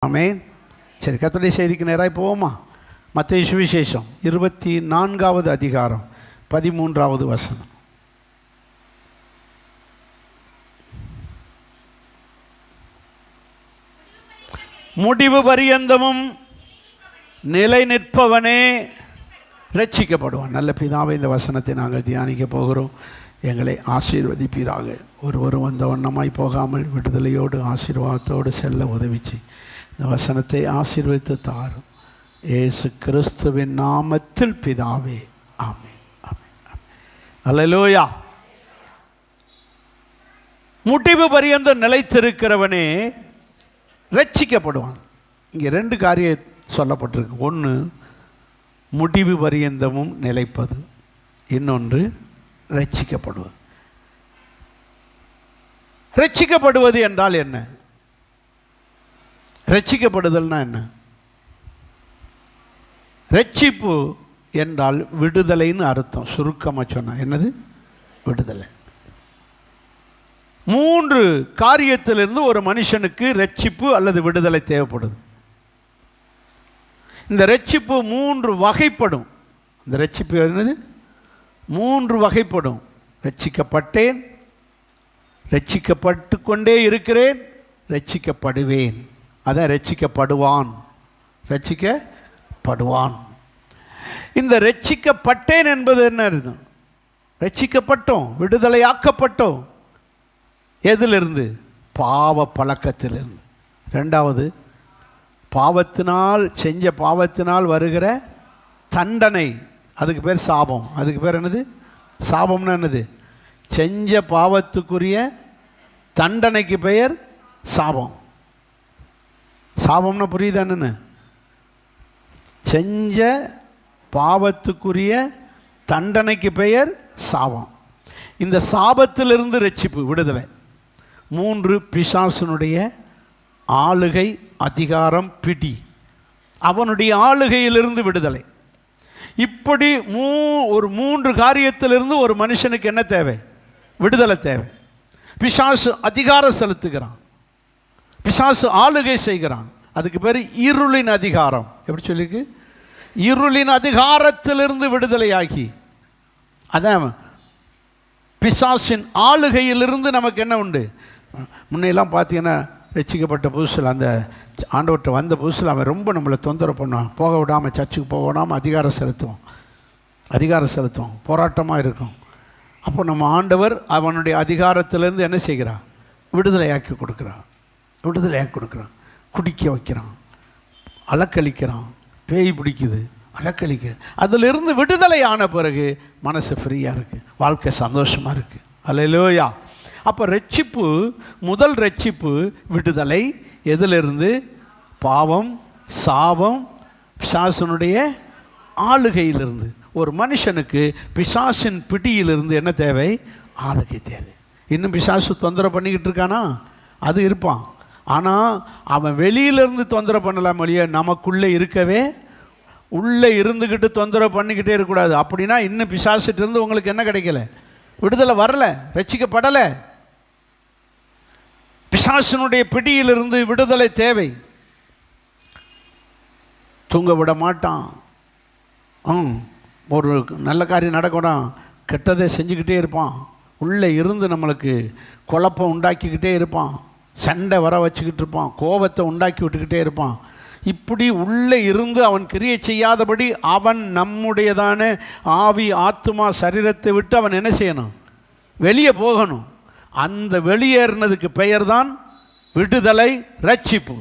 ஆமென். சரி, கர்த்தருடைய செய்திக்கு நேராக போவோமா? மத்தேயு சுவிசேஷம் 24வது அதிகாரம் 13வது வசனம். முடிவு பரியந்தமும் நிலை நிற்பவனே ரட்சிக்கப்படுவான். நல்ல பிதாவே, இந்த வசனத்தை நாங்கள் தியானிக்க போகிறோம். எங்களை ஆசீர்வதிப்பீராக. ஒருவரும் வந்த வண்ணமாய் போகாமல் விடுதலையோடு ஆசீர்வாதத்தோடு செல்ல உதவிச்சு இந்த வசனத்தை ஆசீர்வதித்து தாரும். இயேசு கிறிஸ்துவின் நாமத்தில் பிதாவே, ஆமென். ஆமென். அல்லேலூயா. முடிவு பரியந்தம் நிலைத்திருக்கிறவனே ரட்சிக்கப்படுவான். இங்கே ரெண்டு காரியம் சொல்லப்பட்டிருக்கு. ஒன்று, முடிவு பரியந்தமும் நிலைப்பது. இன்னொன்று, ரட்சிக்கப்படுவது. ரட்சிக்கப்படுவது என்றால் என்ன? ரட்சிக்கப்படுதல்னா என்ன? ரட்சிப்பு என்றால் விடுதலைன்னு அர்த்தம். சுருக்கமாக சொன்னா என்னது? விடுதலை. 3 காரியத்திலிருந்து ஒரு மனுஷனுக்கு ரட்சிப்பு அல்லது விடுதலை தேவைப்படுது. இந்த ரட்சிப்பு 3 வகைப்படும். இந்த ரட்சிப்பு என்னது? 3 வகைப்படும். ரட்சிக்கப்பட்டேன், ரட்சிக்கப்பட்டு கொண்டே இருக்கிறேன், ரட்சிக்கப்படுவேன். அதான் ரட்சிக்கப்படுவான். ரட்சிக்கப்படுவான். இந்த ரட்சிக்கப்பட்டேன் என்பது என்ன அர்த்தம்? ரட்சிக்கப்பட்டோம், விடுதலையாக்கப்பட்டோம். எதிலிருந்து? பாவ பழக்கத்திலிருந்து. ரெண்டாவது, பாவத்தினால் செஞ்ச பாவத்தினால் வருகிற தண்டனை, அதுக்கு பேர் சாபம். அதுக்கு பேர் என்னது? சாபம்னா என்னது? செஞ்ச பாவத்துக்குரிய தண்டனைக்கு பெயர் சாபம். சாபம்னா புரியுதா என்னன்னு? செஞ்ச பாவத்துக்குரிய தண்டனைக்கு பெயர் சாபம். இந்த சாபத்திலிருந்து ரட்சிப்பு, விடுதலை. 3, பிசாசனுடைய ஆளுகை, அதிகாரம், பிடி, அவனுடைய ஆளுகையிலிருந்து விடுதலை. இப்படி ஒரு 3 காரியத்திலிருந்து ஒரு மனுஷனுக்கு என்ன தேவை? விடுதலை தேவை. பிசாசு அதிகாரம் செலுத்துகிறான், பிசாசு ஆளுகை செய்கிறான். அதுக்கு பேர் இருளின் அதிகாரம். எப்படி சொல்லிருக்கு? இருளின் அதிகாரத்திலிருந்து விடுதலையாகி, அதான் பிசாசின் ஆளுகையிலிருந்து நமக்கு என்ன உண்டு? முன்னையெல்லாம் பார்த்தீங்கன்னா, ரட்சிக்கப்பட்ட புதுசில், அந்த ஆண்டவர்கிட்ட வந்த புதுசில் அவன் ரொம்ப நம்மளை தொந்தரவு பண்ணுவான். போக விடாமல், சர்ச்சுக்கு போக விடாமல் அதிகாரம் செலுத்துவோம். போராட்டமாக இருக்கும். அப்போ நம்ம ஆண்டவர் அவனுடைய அதிகாரத்திலேருந்து என்ன செய்கிறான்? விடுதலையாக்கி கொடுக்குறான். குடிக்க வைக்கிறான், அலக்களிக்கிறான். பேய் பிடிக்குது, அலக்களிக்குது. அதிலிருந்து விடுதலை ஆன பிறகு மனசு ஃப்ரீயாக இருக்குது, வாழ்க்கை சந்தோஷமாக இருக்குது. அல்லேலூயா. அப்போ ரட்சிப்பு, முதல் ரட்சிப்பு விடுதலை. எதிலிருந்து? பாவம், சாபம், பிசாசனுடைய ஆளுகையிலிருந்து. ஒரு மனுஷனுக்கு பிசாசின் பிடியிலிருந்து என்ன தேவை? ஆளுகை தேவை. இன்னும் பிசாசு தொந்தரவு பண்ணிக்கிட்டு இருக்கானா? அது இருப்பான். ஆனால் அவன் வெளியிலிருந்து தொந்தரவு பண்ணலாம் இல்லையா, நமக்குள்ளே இருக்கவே, உள்ளே இருந்துக்கிட்டு தொந்தரவு பண்ணிக்கிட்டே இருக்கக்கூடாது. அப்படின்னா இன்னும் பிசாசிட்டு இருந்து உங்களுக்கு என்ன கிடைக்கல? விடுதலை வரல, ரட்சிக்கப்படலை. பிசாசினுடைய பிடியிலிருந்து விடுதலை தேவை. தூங்க விட மாட்டான். ஒரு நல்ல காரியம் நடக்கணும், கெட்டதை செஞ்சுக்கிட்டே இருப்பான். உள்ளே இருந்து நம்மளுக்கு குழப்பம் உண்டாக்கிக்கிட்டே இருப்பான். சண்டை வர வச்சுக்கிட்டு இருப்பான். கோபத்தை உண்டாக்கி விட்டுக்கிட்டே இருப்பான். இப்படி உள்ளே இருந்து அவன் கிரியை செய்யாதபடி அவன் நம்முடையதான ஆவி, ஆத்துமா, சரீரத்தை விட்டு அவன் என்ன செய்யணும்? வெளியே போகணும். அந்த வெளியேறினதுக்கு பெயர் தான் விடுதலை, ரட்சிப்பு.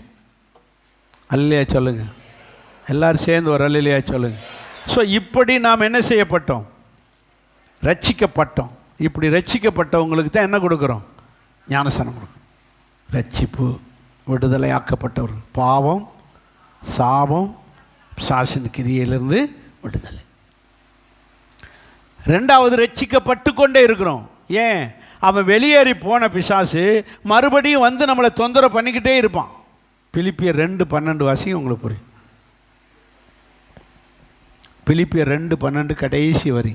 அல்லையா சொல்லுங்க. எல்லாரும் சேர்ந்து ஒரு அல்லையா சொல்லுங்க. ஸோ இப்படி நாம் என்ன செய்யப்பட்டோம்? ரட்சிக்கப்பட்டோம். இப்படி ரட்சிக்கப்பட்டவங்களுக்கு தான் என்ன கொடுக்குறோம்? ஞானஸ்நானம் கொடுக்குறோம். ரட்சிப்பு, விடுதலை ஆக்கப்பட்டவர். பாவம், சாபம், பிசாசின் கிரியையிலிருந்து விடுதலை. ரெண்டாவது, ரட்சிக்கப்பட்டு கொண்டே இருக்கிறோம். ஏன்? அவன் வெளியேறி போன பிசாசு மறுபடியும் வந்து நம்மளை தொந்தரவு பண்ணிக்கிட்டே இருப்பான். பிலிப்பியர் 2:12 வாசிங்க, உங்களுக்கு புரியும். பிலிப்பியர் 2:12 கடைசி வரி.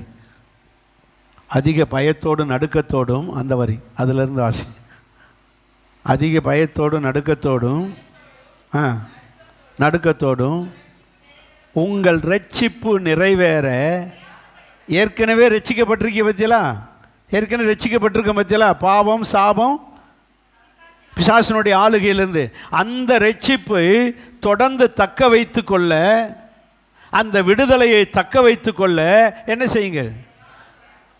அதிக பயத்தோடும் நடுக்கத்தோடும், அந்த வரி அதிலிருந்து வாசிங்க. அதிக பயத்தோடும் நடுக்கத்தோடும் நடுக்கத்தோடும் உங்கள் ரட்சிப்பு நிறைவேற ஏற்கனவே ரட்சிக்கப்பட்டிருக்க பத்தியலா, ஏற்கனவே ரட்சிக்கப்பட்டிருக்க பத்தியலா, பாவம் சாபம் பிசாசினுடைய ஆளுகையிலிருந்து அந்த ரட்சிப்பை தொடர்ந்து தக்க வைத்து கொள்ள, அந்த விடுதலையை தக்க வைத்து கொள்ள என்ன செய்யுங்கள்?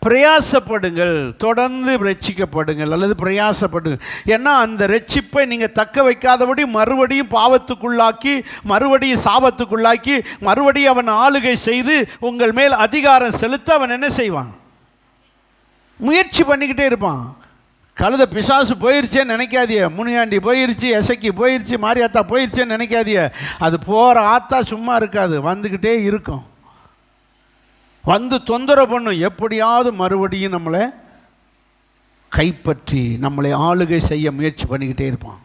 பிரயாசப்படுங்கள். தொடர்ந்து ரட்சிக்கப்படுங்கள் அல்லது பிரயாசப்படுங்கள். ஏன்னா அந்த ரட்சிப்பை நீங்கள் தக்க வைக்காதபடி மறுபடியும் பாவத்துக்குள்ளாக்கி, மறுபடியும் சாபத்துக்குள்ளாக்கி, மறுபடியும் அவன் ஆளுகை செய்து உங்கள் மேல் அதிகாரம் செலுத்த அவன் என்ன செய்வான்? முயற்சி பண்ணிக்கிட்டே இருப்பான். கழுத பிசாசு போயிருச்சேன்னு நினைக்காதிய, முனியாண்டி போயிருச்சு, எசக்கி போயிருச்சு, மாரியாத்தா போயிருச்சேன்னு நினைக்காதிய. அது போகிற ஆத்தா சும்மா இருக்காது, வந்துக்கிட்டே இருக்கும், வந்து தொந்தரவு பண்ணும். எப்படியாவது மறுபடியும் நம்மளை கைப்பற்றி நம்மளை ஆளுகை செய்ய முயற்சி பண்ணிக்கிட்டே இருப்பான்.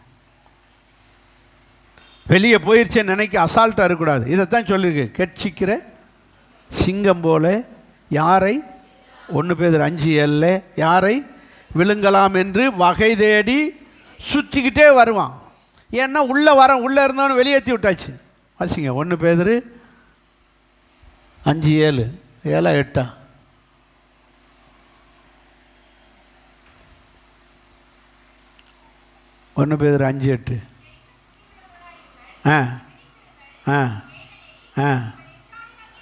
வெளியே போயிருச்சேன்னு நினைக்க அசால்ட்டாக இருக்கக்கூடாது. இதைத்தான் சொல்லியிருக்கு, கெட்சிக்கிற சிங்கம் போல யாரை 1 பேதுரு 5:7 யாரை விழுங்கலாம் என்று வகை தேடி சுற்றிக்கிட்டே வருவான். ஏன்னா உள்ளே இருந்தவனு வெளியேற்றி விட்டாச்சு. வாசிங்க 1 பேதுரு 5:7 7 8 1 பேதுரு 5:8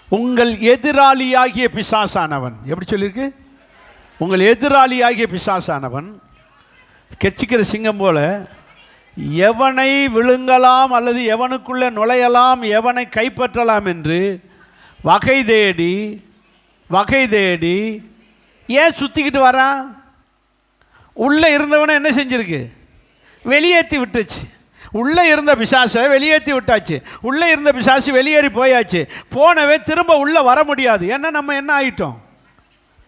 உங்கள் எதிராளியாகிய பிசாசானவன், எப்படி சொல்லியிருக்கு? உங்கள் எதிராளியாகிய பிசாசானவன் கெச்சிக்கிற சிங்கம் போல எவனை விழுங்கலாம் அல்லது எவனுக்குள்ளே நுழையலாம், எவனை கைப்பற்றலாம் என்று வகை தேடி ஏன் சுற்றிக்கிட்டு வரான்? உள்ளே இருந்தவனை என்ன செஞ்சிருக்கு? வெளியேற்றி விட்டுச்சு. உள்ளே இருந்த பிசாசை வெளியேற்றி விட்டாச்சு. உள்ளே இருந்த பிசாசு வெளியேறி போயாச்சு. போனவே திரும்ப உள்ளே வர முடியாது. ஏன்னா நம்ம என்ன ஆகிட்டோம்?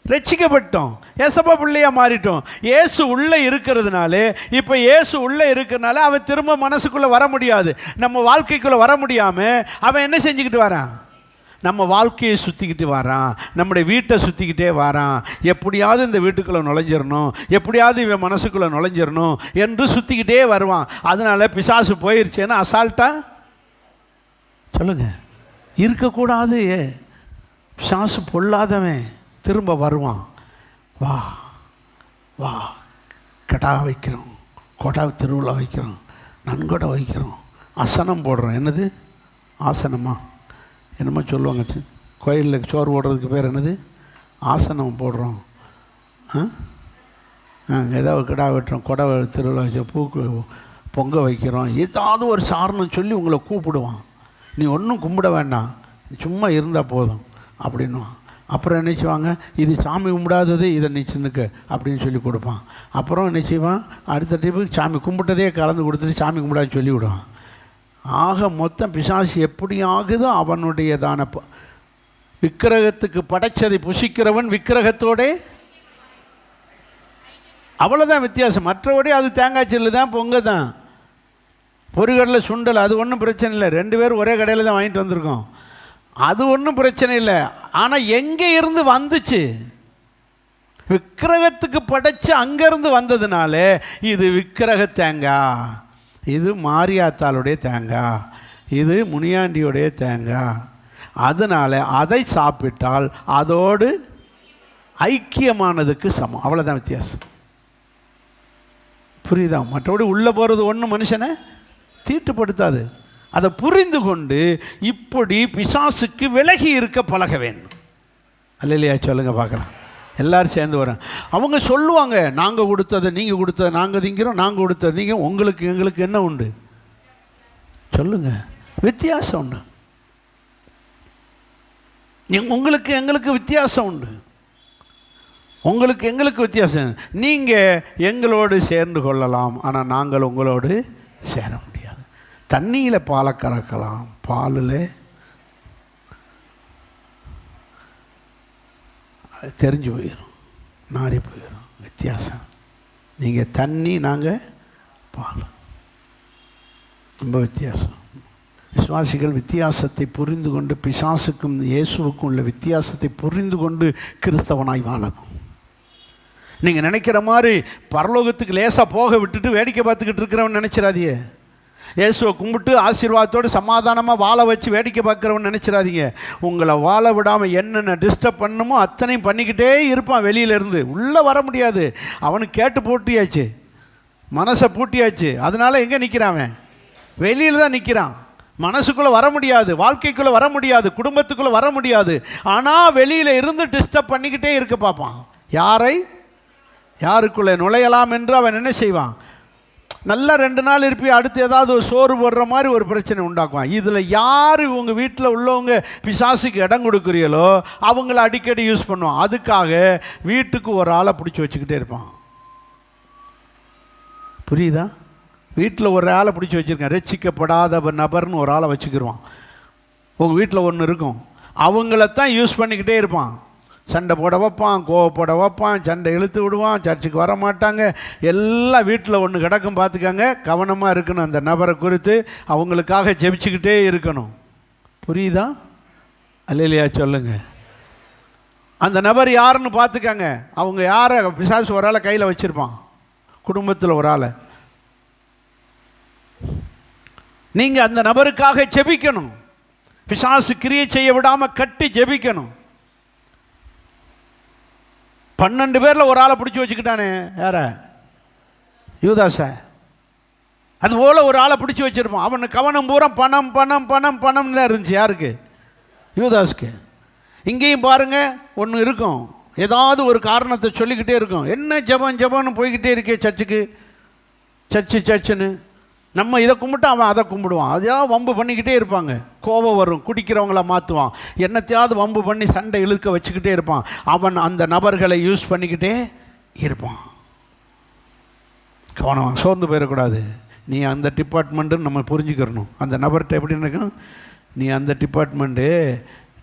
ரட்சிக்கப்பட்டோம், ஏசப்பா பிள்ளையாக மாறிட்டோம். இயேசு உள்ளே இருக்கிறதுனால, இப்போ இயேசு உள்ளே இருக்கிறதுனால அவன் திரும்ப மனசுக்குள்ளே வர முடியாது. நம்ம வாழ்க்கைக்குள்ளே வர முடியாமல் அவன் என்ன செஞ்சுக்கிட்டு வரான்? நம்ம வாழ்க்கையை சுற்றிக்கிட்டு வரான், நம்முடைய வீட்டை சுற்றிக்கிட்டே வரான். எப்படியாவது இந்த வீட்டுக்குள்ளே நுழைஞ்சிடணும், எப்படியாவது இவன் மனசுக்குள்ளே நுழைஞ்சிடணும் என்று சுற்றிக்கிட்டே வருவான். அதனால் பிசாசு போயிருச்சேன்னு அசால்ட்டாக சொல்லுங்க இருக்கக்கூடாது. பிசாசு பொல்லாதவன் திரும்ப வருவான். வா வா, கெடா வைக்கிறோம், கொடா திருவிழா வைக்கிறோம், நன்கொடை வைக்கிறோம், அசனம் போடுறோம். என்னது ஆசனமா? என்னமோ சொல்லுவாங்க, கோயிலில் சோறு போடுறதுக்கு பேர் என்னது? ஆசனம் போடுறோம். ஏதாவது கிடா வெட்டுறோம், கொடை திருவிழா வச்சு பூக்கு பொங்க வைக்கிறோம். ஏதாவது ஒரு சாரணம் சொல்லி உங்களை கூப்பிடுவான். நீ ஒன்றும் கும்பிட வேண்டாம், சும்மா இருந்தால் போதும் அப்படின்வான். அப்புறம் என்ன செய்வாங்க? இது சாமி கும்பிடாதது, இதை நீ சின்னுக்கு அப்படின்னு சொல்லி கொடுப்பான். அப்புறம் என்ன செய்வான்? அடுத்த ட்ரிப்புக்கு சாமி கும்பிட்டதே கலந்து கொடுத்துட்டு சாமி கும்பிடாது சொல்லி விடுவான். ஆக மொத்தம் பிசாசு எப்படி ஆகுதோ அவனுடையதான விக்கிரகத்துக்கு படைச்சதை புசிக்கிறவன் விக்கிரகத்தோட அவ்வளோதான் வித்தியாசம். மற்றபடி அது தேங்காய் செல்லு தான், பொங்க தான், பொறிகடலை சுண்டல், அது ஒன்றும் பிரச்சனை இல்லை. 2 பேரும் ஒரே கடையில் தான் வாங்கிட்டு வந்திருக்கோம், அது ஒன்றும் பிரச்சனை இல்லை. ஆனால் எங்கே இருந்து வந்துச்சு? விக்கிரகத்துக்கு படைச்சு அங்கேருந்து வந்ததுனால இது விக்கிரக தேங்காய், இது மாரியாத்தாளுடைய தேங்காய், இது முனியாண்டியுடைய தேங்காய். அதனால் அதை சாப்பிட்டால் அதோடு ஐக்கியமானதுக்கு சமம். அவ்வளோதான் வித்தியாசம். புரியுதா? மற்றபடி உள்ளே போகிறது ஒன்றும் மனுஷனை தீட்டுப்படுத்தாது. அதை புரிந்து கொண்டு இப்படி பிசாசுக்கு விலகி இருக்க பழக வேண்டும். அல்லையா? சொல்லுங்கள் பார்க்கலாம். எல்லோரும் சேர்ந்து வரேன். அவங்க சொல்லுவாங்க, நாங்கள் கொடுத்ததை நீங்கள் கொடுத்ததை நாங்கள் திங்கிறோம், நாங்கள் கொடுத்தது நீங்கள், உங்களுக்கு எங்களுக்கு என்ன உண்டு? சொல்லுங்கள், வித்தியாசம் உண்டு. உங்களுக்கு எங்களுக்கு வித்தியாசம் உண்டு. உங்களுக்கு எங்களுக்கு வித்தியாசம். நீங்கள் எங்களோடு சேர்ந்து கொள்ளலாம், ஆனால் நாங்கள் உங்களோடு சேர முடியாது. தண்ணியில் பாலை கலக்கலாம், பாலில் தெரிஞ்சு போயிடும், நாரி போயிடும். வித்தியாசம். நீங்கள் தண்ணி, நாங்கள் பால், ரொம்ப வித்தியாசம். விசுவாசிகள் வித்தியாசத்தை புரிந்து கொண்டு, பிசாசுக்கும் இயேசுவுக்கும் உள்ள வித்தியாசத்தை புரிந்து கொண்டு கிறிஸ்தவனாய் வாழணும். நீங்கள் நினைக்கிற மாதிரி பரலோகத்துக்கு லேசாக போக விட்டுட்டு வேடிக்கை பார்த்துக்கிட்டு இருக்கிறவன் நினச்சிடாதியே. இயேசுவை கும்பிட்டு ஆசீர்வாதத்தோடு சமாதானமாக வாழ வச்சு வேடிக்கை பார்க்குறவன்னு நினச்சிடாதீங்க. உங்களை வாழ விடாமல் என்னென்ன டிஸ்டர்ப் பண்ணணுமோ அத்தனையும் பண்ணிக்கிட்டே இருப்பான். வெளியிலேருந்து உள்ளே வர முடியாது. அவனுக்கு கேட்டு பூட்டியாச்சு, மனசை பூட்டியாச்சு. அதனால் எங்கே நிற்கிறான்? வெளியில் தான் நிற்கிறான். மனசுக்குள்ளே வர முடியாது, வாழ்க்கைக்குள்ளே வர முடியாது, குடும்பத்துக்குள்ளே வர முடியாது. ஆனால் வெளியில் இருந்து டிஸ்டர்ப் பண்ணிக்கிட்டே இருக்க பார்ப்பான். யாருக்குள்ளே நுழையலாம் என்று அவன் என்ன செய்வான்? நல்லா 2 நாள் இருப்பி அடுத்து ஏதாவது ஒரு சோறு போடுற மாதிரி ஒரு பிரச்சனை உண்டாக்குவான். இதில் யார் உங்கள் வீட்டில் உள்ளவங்க பிசாசுக்கு இடம் கொடுக்குறீங்களோ அவங்கள அடிக்கடி யூஸ் பண்ணுவான். அதுக்காக வீட்டுக்கு ஒரு ஆளை பிடிச்சி வச்சுக்கிட்டே இருப்பான். புரியுதா? வீட்டில் ஒரு ஆளை பிடிச்சி வச்சுருக்கேன். ரட்சிக்கப்படாத நபர்னு ஒரு ஆளை வச்சுக்கிடுவான். உங்கள் வீட்டில் ஒன்று இருக்கும், அவங்களத்தான் யூஸ் பண்ணிக்கிட்டே இருப்பான். சண்டை போட வைப்பான், கோவப்பட வைப்பான், சண்டை இழுத்து விடுவான், சர்ச்சுக்கு வர மாட்டாங்க. எல்லாம் வீட்டில் ஒன்று கிடக்கும். பார்த்துக்கங்க, கவனமாக இருக்கணும். அந்த நபரை குறித்து அவங்களுக்காக ஜெபிச்சுக்கிட்டே இருக்கணும். புரியுதா? அல்லேலூயா சொல்லுங்க. அந்த நபர் யாருன்னு பார்த்துக்கங்க. அவங்க யாரை? பிசாசு ஒரு ஆளை கையில் வச்சுருப்பான், குடும்பத்தில் ஒரு ஆளை. நீங்கள் அந்த நபருக்காக ஜெபிக்கணும். பிசாசு கிரியை செய்ய விடாமல் கட்டி ஜெபிக்கணும். 12 பேரில் ஒரு ஆளை பிடிச்சி வச்சுக்கிட்டானே, யார? யூதாச. அதுபோல் ஒரு ஆளை பிடிச்சி வச்சுருப்பான். அவனுக்கு கவனம் பூரா பணம் பணம் பணம் பணம் தான் இருந்துச்சு. யாருக்கு? யூதாஸ்க்கு. இங்கேயும் பாருங்கள், ஒன்று இருக்கும், ஏதாவது ஒரு காரணத்தை சொல்லிக்கிட்டே இருக்கும். என்ன ஜபம் ஜபம்னு போய்கிட்டே இருக்கே சர்ச்சுக்கு, சர்ச்சுன்னு. நம்ம இதை கும்பிட்டு அவன் அதை கும்பிடுவான். அதையாவது வம்பு பண்ணிக்கிட்டே இருப்பாங்க. கோபம் வரும், குடிக்கிறவங்கள மாற்றுவான், என்னத்தையாவது வம்பு பண்ணி சண்டை இழுக்க வச்சுக்கிட்டே இருப்பான். அவன் அந்த நபர்களை யூஸ் பண்ணிக்கிட்டே இருப்பான். கவனம், சோர்ந்து போயிடக்கூடாது. நீ அந்த டிபார்ட்மெண்ட்டுன்னு நம்ம புரிஞ்சுக்கிறணும். அந்த நபர்கிட்ட எப்படி இருக்கணும்? நீ அந்த டிபார்ட்மெண்ட்டு,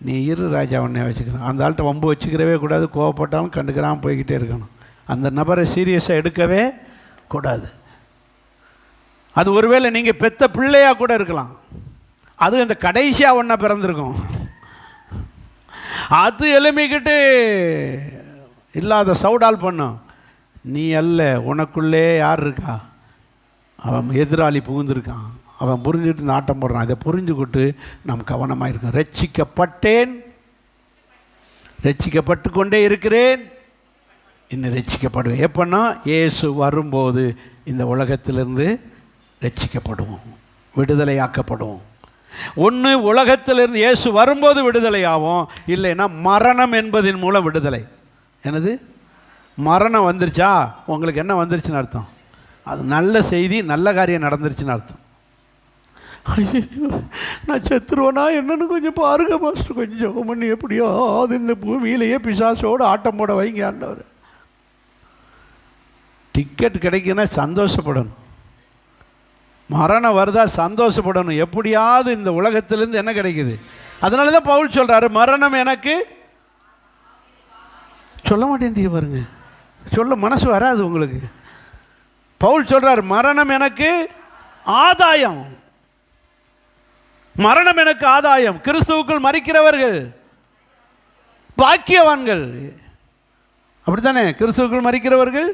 நீ இரு ராஜா உடனே வச்சுக்கணும். அந்த ஆள்கிட்ட வம்பு வச்சுக்கிறவே கூடாது. கோவப்பட்டாலும் கண்டுக்கிறாமல் போய்கிட்டே இருக்கணும். அந்த நபரை சீரியஸாக எடுக்கவே கூடாது. அது ஒருவேளை நீங்கள் பெத்த பிள்ளையாக கூட இருக்கலாம். அது அந்த கடைசியாக ஒன்றா பிறந்திருக்கும். அது எலுமிக்கிட்டு இல்லாத சவுடால் பண்ணும். நீ அல்ல, உனக்குள்ளே யார் இருக்கா? அவன் எதிராளி புகுந்திருக்கான். அவன் புரிஞ்சுக்கிட்டு இந்த ஆட்டம் போடுறான். அதை புரிஞ்சுக்கிட்டு நாம் கவனமாக இருக்கோம். ரட்சிக்கப்பட்டேன், ரட்சிக்கப்பட்டு கொண்டே இருக்கிறேன், இன்னும் ரட்சிக்கப்படுவேன். எப்படின்னா இயேசு வரும்போது இந்த உலகத்திலிருந்து ரட்சிக்கப்படுவோம், விடுதலையாக்கப்படுவோம். ஒன்று உலகத்திலிருந்து இயேசு வரும்போது விடுதலையாகும், இல்லைன்னா மரணம் என்பதின் மூலம் விடுதலை. எனது மரணம் வந்துருச்சா உங்களுக்கு என்ன வந்துருச்சுன்னு அர்த்தம்? அது நல்ல செய்தி, நல்ல காரியம் நடந்துருச்சுன்னு அர்த்தம். ஐயோ நான் செத்துருவேனா என்னன்னு கொஞ்சம் பாருங்க மாஸ்டர், கொஞ்சம் ஜெபம் பண்ணி எப்படியோ அது இந்த பூமியிலேயே பிசாசோடு ஆட்டம் போட வைங்க ஆண்டவர். டிக்கெட் கிடைக்குன்னா சந்தோஷப்படணும். மரணம் வருதா சந்தோஷப்படணும். எப்படியாவது இந்த உலகத்திலேருந்து என்ன கிடைக்குது? அதனால தான் பவுல் சொல்கிறாரு, மரணம் எனக்கு சொல்ல மாட்டேன் பாருங்க, சொல்ல மனசு வராது உங்களுக்கு. பவுல் சொல்கிறார், மரணம் எனக்கு ஆதாயம், மரணம் எனக்கு ஆதாயம். கிறிஸ்துவுக்குள் மரிக்கிறவர்கள் பாக்கியவான்கள். அப்படித்தானே? கிறிஸ்துவுக்குள் மரிக்கிறவர்கள்.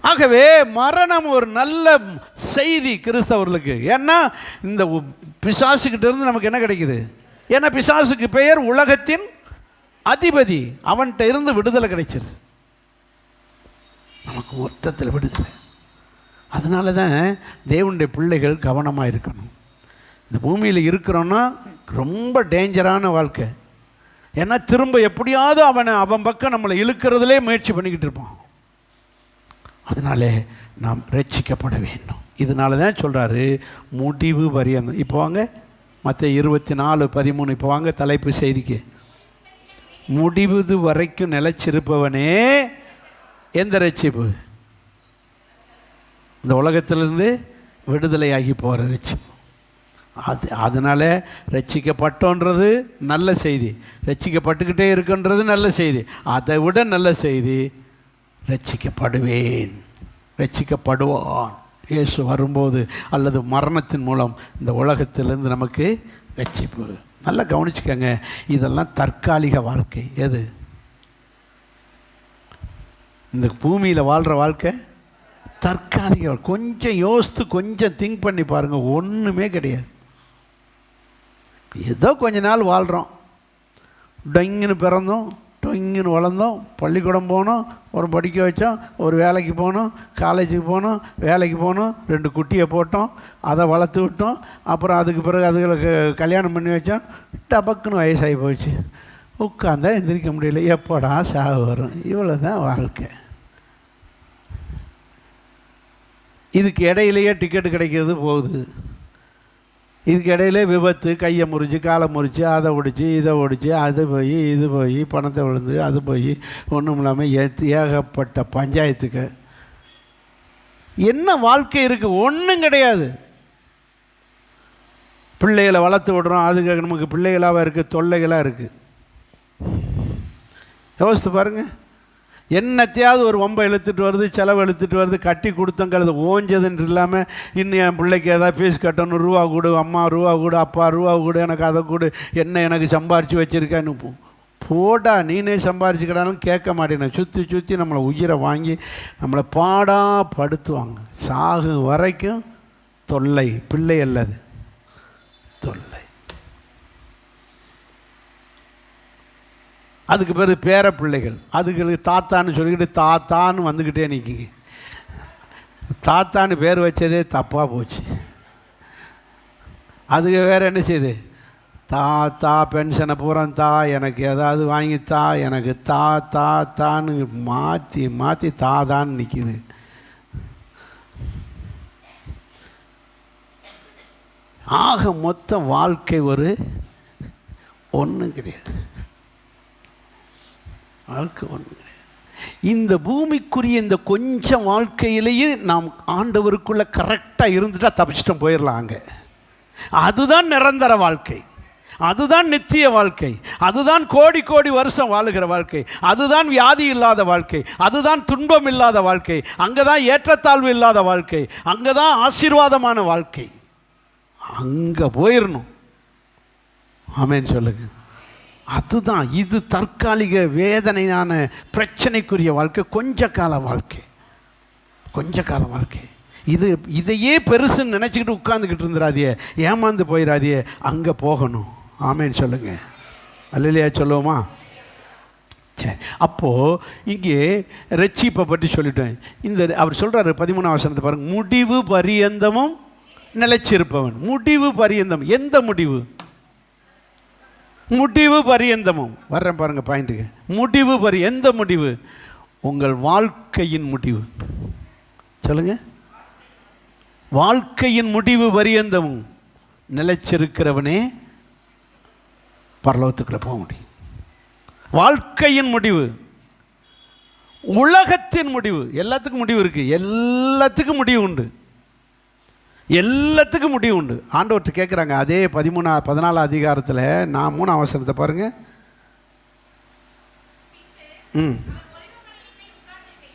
ஆகவே மரணம் ஒரு நல்ல செய்தி கிறிஸ்தவர்களுக்கு. ஏன்னா இந்த பிசாசுக்கிட்ட இருந்து நமக்கு என்ன கிடைக்குது? ஏன்னா பிசாசுக்கு பெயர் உலகத்தின் அதிபதி. அவன்கிட்ட இருந்து விடுதலை கிடைச்சிரு, நமக்கு மொத்தத்தில் விடுதலை. அதனால தான் தேவனுடைய பிள்ளைகள் கவனமாக இருக்கணும். இந்த பூமியில் இருக்கிறோன்னா ரொம்ப டேஞ்சரான வாழ்க்கை. ஏன்னா திரும்ப எப்படியாவது அவன் பக்கம் நம்மளை இழுக்கிறதுலே முயற்சி பண்ணிக்கிட்டு இருப்பான். அதனால நாம் ரட்சிக்கப்பட வேண்டும். இதனால தான் சொல்கிறாரு முடிவு பரியந்தம். இப்போ வாங்க மத்தேயு 24:13. இப்போ வாங்க தலைப்பு செய்திக்கு. முடிவு வரைக்கும் நிலைச்சிருப்பவனே எந்த ரட்சிப்பு? இந்த உலகத்திலிருந்து விடுதலையாகி போகிற ரட்சிப்பு. அதனால் ரட்சிக்கப்பட்டோன்றது நல்ல செய்தி, ரட்சிக்கப்பட்டுக்கிட்டே இருக்குன்றது நல்ல செய்தி. அதை விட நல்ல செய்தி ரட்சிக்கப்படுவேன், ரட்சிக்கப்படுவான் இயேசு வரும்போது, அல்லது மரணத்தின் மூலம் இந்த உலகத்திலிருந்து நமக்கு ரட்சிப்பு. நல்லா கவனிச்சுக்கங்க, இதெல்லாம் தற்காலிக வாழ்க்கை. எது? இந்த பூமியில் வாழ்கிற வாழ்க்கை தற்காலிக. கொஞ்சம் யோசித்து கொஞ்சம் திங்க் பண்ணி பாருங்கள், ஒன்றுமே கிடையாது. ஏதோ கொஞ்ச நாள் வாழ்கிறோம், டொங்கின்னு பிறந்தோம், டொங்கின்னு வளர்ந்தோம், பள்ளிக்கூடம் போனோம், ஒரு படிக்க வச்சோம், ஒரு வேலைக்கு போனோம், காலேஜுக்கு போனோம், வேலைக்கு போனோம், 2 குட்டியை போட்டோம், அதை வளர்த்து விட்டோம், அப்புறம் அதுக்கு பிறகு அதுகளுக்கு கல்யாணம் பண்ணி வச்சோம், டபக்குன்னு வயசாகி போச்சு, உட்காந்தா எந்திரிக்க முடியல, எப்போடா சாவு வரும். இவ்வளோ தான் வாழ்க்கை. இதுக்கு இடையிலேயே டிக்கெட்டு கிடைக்கிறது போகுது, இதுக்கு இடையிலே விபத்து, கையை முறிச்சு காலை முறிச்சு அதை ஒடிச்சு இதை ஒடிச்சு அது போய் இது போய் பணத்தை விழுந்து அது போய் ஒன்றும் இல்லாமல் ஏகப்பட்ட பஞ்சாயத்துக்கு. என்ன வாழ்க்கை இருக்குது? ஒன்றும் கிடையாது. பிள்ளைகளை வளர்த்து விடுறோம், அதுக்கு நமக்கு பிள்ளைகளாக இருக்குது, தொல்லைகளாக இருக்குது. யோசித்து பாருங்கள், என்னத்தையாவது ஒரு வம்பை இழுத்துட்டு வருது, செலவு இழுத்துட்டு வருது, கட்டி கொடுத்தங்கிறது ஓஞ்சதுன்னு இல்லாமல் இன்னும் என் பிள்ளைக்கு ஏதாவது ஃபீஸ் கட்டணும், ரூபா கொடு, அம்மா ரூபா கொடு, அப்பா ரூபா கொடு, எனக்கு அதை கொடு, என்ன எனக்கு சம்பாரித்து வச்சுருக்கேன்னு போடா, நீனே சம்பாரிச்சுக்கிட்டாலும் கேட்க மாட்டேன். சுற்றி சுற்றி நம்மளை உயிரை வாங்கி நம்மளை பாடாக படுத்துவாங்க. சாகு வரைக்கும் தொல்லை. பிள்ளை அல்லது தொல்லை. அதுக்கு பிறகு பேர பிள்ளைகள், அதுகளுக்கு தாத்தான்னு சொல்லிக்கிட்டு தாத்தான்னு வந்துக்கிட்டே நிற்கிங்க. தாத்தான்னு பேர் வச்சதே தப்பாக போச்சு. அதுக்கு வேறு என்ன செய்யுது? தாத்தா பென்ஷனை பூரா தா, எனக்கு ஏதாவது வாங்கித்தா, எனக்கு தான்னு மாற்றி மாற்றி தாதான்னு நிற்கிது. ஆக மொத்த வாழ்க்கை ஒன்றும் கிடையாது. வாழ்க்கை ஒன்று. இந்த பூமிக்குரிய இந்த கொஞ்சம் வாழ்க்கையிலேயே நாம் ஆண்டவருக்குள்ள கரெக்டாக இருந்துட்டால் தப்பிச்சிட்டோம், போயிடலாங்க. அதுதான் நிரந்தர வாழ்க்கை, அதுதான் நித்திய வாழ்க்கை, அதுதான் கோடி கோடி வருஷம் வாழுகிற வாழ்க்கை, அதுதான் வியாதி இல்லாத வாழ்க்கை, அதுதான் துன்பம் இல்லாத வாழ்க்கை, அங்கே தான் ஏற்றத்தாழ்வு இல்லாத வாழ்க்கை, அங்கே தான் ஆசீர்வாதமான வாழ்க்கை. அங்கே போயிடணும். ஆமென் சொல்லுங்க. அதுதான். இது தற்காலிக வேதனையான பிரச்சனைக்குரிய வாழ்க்கை, கொஞ்ச கால வாழ்க்கை, கொஞ்ச கால வாழ்க்கை. இதையே பெருசுன்னு நினச்சிக்கிட்டு உட்காந்துக்கிட்டு இருந்துடாதியே, ஏமாந்து போயிடாதியே, அங்கே போகணும். ஆமேன்னு சொல்லுங்க. அல்லையா சொல்லுவோமா? சரி, அப்போது இங்கே ரட்சிப்பை பற்றி சொல்லிட்டேன். இந்த அவர் சொல்கிறாரு 13ஆம் வசனத்தை பாருங்கள், முடிவு பரியந்தமும் நிலைச்சிருப்பவன். முடிவு பரியந்தம். எந்த முடிவு? முடிவு பரியந்தமும். வர்றேன் பாருங்கள் பாயிண்ட்டுக்கு. முடிவு எந்த முடிவு? உங்கள் வாழ்க்கையின் முடிவு. சொல்லுங்க. வாழ்க்கையின் முடிவு பரியந்தமும் நிலைச்சிருக்கிறவனே பரலோகத்துக்குள்ள போக முடியும். வாழ்க்கையின் முடிவு. உலகத்தின் முடிவு. எல்லாத்துக்கும் முடிவு இருக்கு, எல்லாத்துக்கும் முடிவு உண்டு, எல்லாத்துக்கும் முடிவு உண்டு. ஆண்டவர்கிட்ட கேட்குறாங்க, அதே 14 அதிகாரத்தில் நான் 3ஆம் வசனத்தை பாருங்க.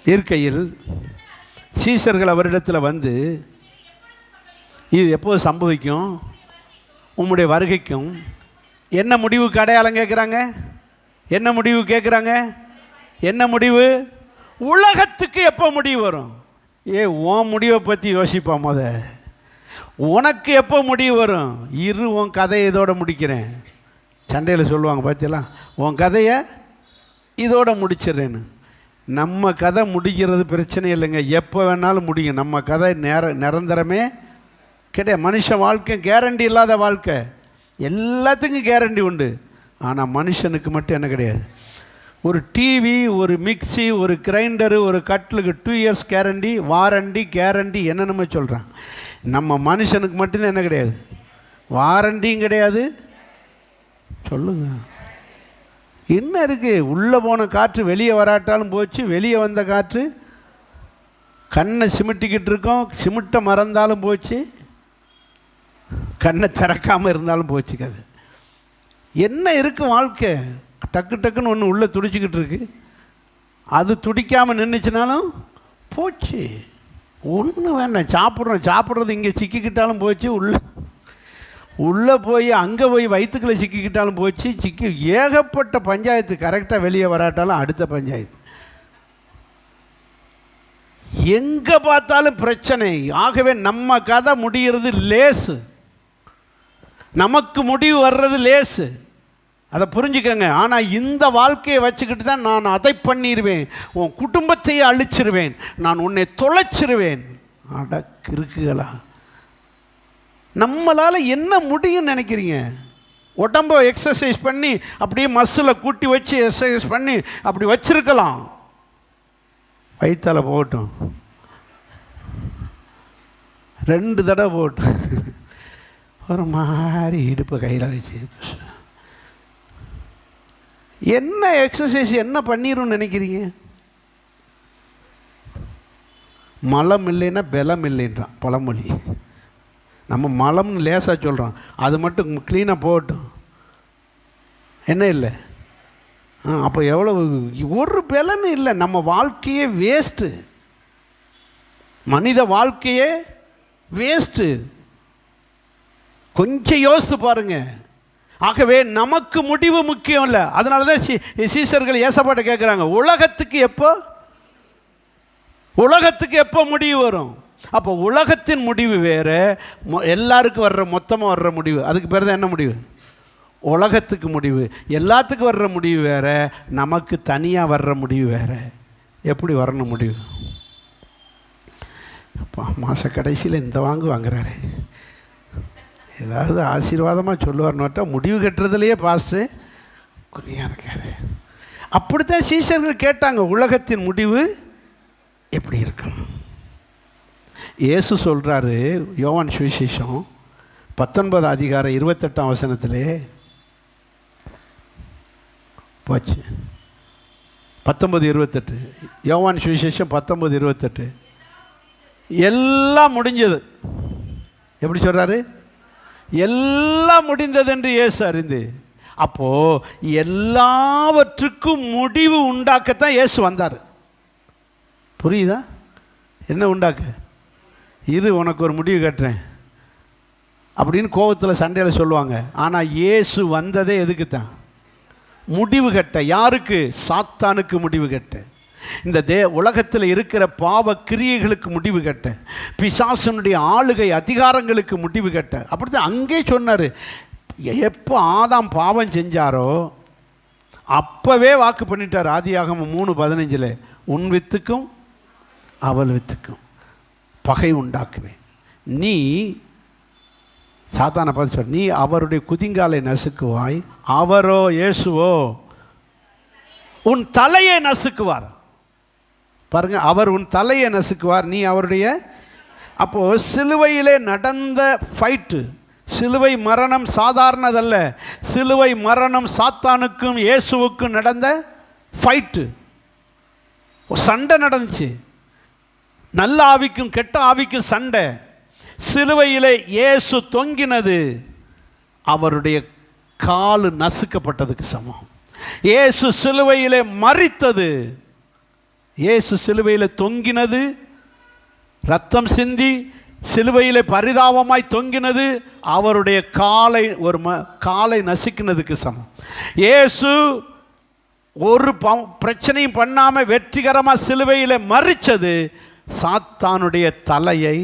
இருக்கையில் சீசர்கள் அவரிடத்தில் வந்து, இது எப்போது சம்பவிக்கும்? உம்முடைய வருகைக்கும். என்ன முடிவுக்கு அடையாளம் கேட்குறாங்க? என்ன முடிவு கேட்குறாங்க? என்ன முடிவு? உலகத்துக்கு எப்போ முடிவு வரும்? உன் முடிவை பற்றி யோசிப்பா. உனக்கு எப்போ முடிவு வரும்? உன் கதையை இதோட முடிக்கிறேன். சண்டையில் சொல்லுவாங்க பார்த்தீங்களா, உன் கதையை இதோட முடிச்சிடறேன்னு. நம்ம கதை முடிக்கிறது பிரச்சனை இல்லைங்க, எப்போ வேணாலும் முடியும். நம்ம கதை நிரந்தரமே கிடையாது. மனுஷ வாழ்க்கை கேரண்டி இல்லாத வாழ்க்கை. எல்லாத்துக்கும் கேரண்டி உண்டு, ஆனால் மனுஷனுக்கு மட்டும் என்ன கிடையாது. ஒரு டிவி, ஒரு மிக்சி, ஒரு கிரைண்டரு, ஒரு கட்டிலுக்கு 2 இயர்ஸ் கேரண்டி, வாரண்டி, கேரண்டி என்னென்னமோ சொல்கிறான். நம்ம மனுஷனுக்கு மட்டும்தான் என்ன கிடையாது, வாரண்டியும் கிடையாது. சொல்லுங்க, என்ன இருக்குது? உள்ளே போன காற்று வெளியே வராட்டாலும் போச்சு, வெளியே வந்த காற்று கண்ணை சிமிட்டிக்கிட்டு இருக்கோம், சிமிட்ட மறந்தாலும் போச்சு, கண்ணை திறக்காமல் இருந்தாலும் போச்சுக்காது. என்ன இருக்குது வாழ்க்கை? டக்கு டக்குன்னு ஒன்று உள்ளே துடிச்சிக்கிட்டு இருக்கு, அது துடிக்காமல் நின்றுச்சுனாலும் போச்சு. ஒன்று வேண்டாம், சாப்பிட்றது இங்கே சிக்கிக்கிட்டாலும் போச்சு, உள்ளே போய் அங்கே போய் வயிற்றுக்குள்ளே சிக்கிக்கிட்டாலும் போச்சு. ஏகப்பட்ட பஞ்சாயத்து. கரெக்டாக வெளியே வராட்டாலும் அடுத்த பஞ்சாயத்து. எங்கே பார்த்தாலும் பிரச்சனை. ஆகவே நம்ம கதை முடிகிறது லேசு, நமக்கு முடிவு வர்றது லேசு, அதை புரிஞ்சுக்கங்க. ஆனால் இந்த வாழ்க்கையை வச்சுக்கிட்டு தான் நான் அதை பண்ணிடுவேன், உன் குடும்பத்தையே அழிச்சிருவேன், நான் உன்னை தொலைச்சிருவேன். அடக்கு இருக்குகளா? நம்மளால் என்ன முடியும்னு நினைக்கிறீங்க? உடம்பை எக்ஸசைஸ் பண்ணி அப்படியே மசில் கூட்டி வச்சு எக்ஸசைஸ் பண்ணி அப்படி வச்சிருக்கலாம். வயிற்றால் போகட்டும், 2 தடவை போகட்டும், ஒரு மாதிரி இடுப்பை கையில் வச்சு என்ன எக்ஸசைஸ் என்ன பண்ணிரும் நினைக்கிறீங்க? மலம் இல்லைன்னா பலம் இல்லைன்றான் பழமொழி. நம்ம மலம்னு லேசாக சொல்கிறோம், அது மட்டும் க்ளீனாக போகட்டும். என்ன இல்லை? அப்போ எவ்வளவு ஒரு பலமே இல்லை. நம்ம வாழ்க்கையே வேஸ்ட்டு, மனித வாழ்க்கையே வேஸ்ட்டு. கொஞ்சம் யோசித்து பாருங்க. ஆகவே நமக்கு முடிவு முக்கியம் இல்லை. அதனால தான் சீசர்கள் ஏசப்பாட்ட கேட்குறாங்க, உலகத்துக்கு எப்போ முடிவு வரும்? அப்போ உலகத்தின் முடிவு வேறு, எல்லாருக்கும் வர்ற மொத்தமாக வர்ற முடிவு, அதுக்கு பேர் தான் என்ன முடிவு? உலகத்துக்கு முடிவு. எல்லாத்துக்கும் வர்ற முடிவு வேறு, நமக்கு தனியாக வர்ற முடிவு வேறு. எப்படி வரணும் முடிவு? அப்போ மாத கடைசியில் இந்த வாங்குறாரு, ஏதாவது ஆசீர்வாதமாக சொல்லுவார்னோட்டா முடிவு கட்டுறதுலையே பாஸ்டர் குறியாக இருக்காரு. அப்படித்தான் சீஷர்கள் கேட்டாங்க, உலகத்தின் முடிவு எப்படி இருக்கணும்? இயேசு சொல்கிறாரு, யோவான் சுவிசேஷம் 19 அதிகாரம் 28 வசனத்திலே போச்சு. 19:28 யோவான் சுவிசேஷம் 19:28. எல்லாம் முடிஞ்சது. எப்படி சொல்கிறாரு? எல்லாம் முடிந்தது என்று இயேசு அறிந்து. அப்போது எல்லாவற்றுக்கும் முடிவு உண்டாக்கத்தான் இயேசு வந்தார். புரியுதா? என்ன உண்டாக்க? இரு, உனக்கு ஒரு முடிவு கட்டுறேன் அப்படின்னு கோபத்தில் சண்டையில் சொல்லுவாங்க. ஆனால் இயேசு வந்ததே எதுக்கு தான்? முடிவு கட்ட. யாருக்கு? சாத்தானுக்கு முடிவு கட்ட. இந்த உலகத்தில் இருக்கிற பாவ கிரியைகளுக்கு முடிவு கட்ட, பிசாசனுடைய ஆளுகை அதிகாரங்களுக்கு முடிவு கட்ட. அப்படித்தான் அங்கே சொன்னார். எப்போ ஆதாம் பாவம் செஞ்சாரோ அப்போவே வாக்கு பண்ணிட்டார். ஆதியாகமம் 3:15 உன் வித்துக்கும் அவள் வித்துக்கும் பகை உண்டாக்குவேன். நீ சாத்தானை பார்த்து சொல், நீ அவருடைய குதிங்காலை நசுக்குவாய், அவரோ இயேசுவோ உன் தலையை நசுக்குவார். பாருங்க, அவர் உன் தலையை நசுக்குவார், நீ அவருடைய. அப்போது சிலுவையிலே நடந்த ஃபைட்டு, சிலுவை மரணம் சாதாரணதல்ல. சிலுவை மரணம் சாத்தானுக்கும் இயேசுவுக்கும் நடந்த ஃபைட்டு, சண்டை நடந்துச்சு. நல்ல ஆவிக்கும் கெட்ட ஆவிக்கும் சண்டை. சிலுவையிலே இயேசு தொங்கினது அவருடைய காலு நசுக்கப்பட்டதுக்கு சமம். இயேசு சிலுவையிலே மரித்தது, இயேசு சிலுவையில் தொங்கினது, ரத்தம் சிந்தி சிலுவையிலே பரிதாபமாய் தொங்கினது அவருடைய காலை நசுக்கினதுக்கு சமம். இயேசு ஒரு பிரச்சனையும் பண்ணாமல் வெற்றிகரமாக சிலுவையில் மரித்தது சாத்தானுடைய தலையை.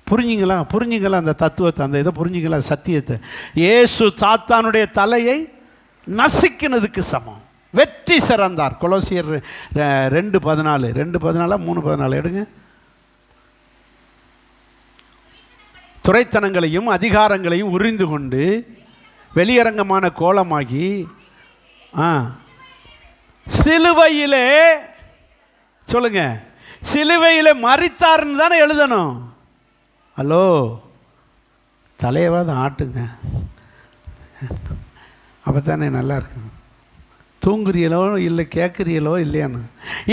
புரிஞ்சுங்களா அந்த தத்துவத்தை, அந்த இதை புரிஞ்சுங்களா சத்தியத்தை? இயேசு சாத்தானுடைய தலையை நசுக்கினதுக்கு சமம். வெற்றி சிறந்தார். கொலோசியர் 2:14 3:14 எடுங்க. துரைத்தனங்களையும் அதிகாரங்களையும் உரிந்து கொண்டு வெளியரங்கமான கோலமாகி சிலுவையிலே, சொல்லுங்க, சிலுவையிலே மரித்தார்னு தானே எழுதணும். ஹலோ, தலையவாத ஆட்டுங்க, அப்போ தானே நல்லா இருக்கு. தூங்குறீங்களோ இல்லை கேட்குறீங்களோ இல்லையான்னு.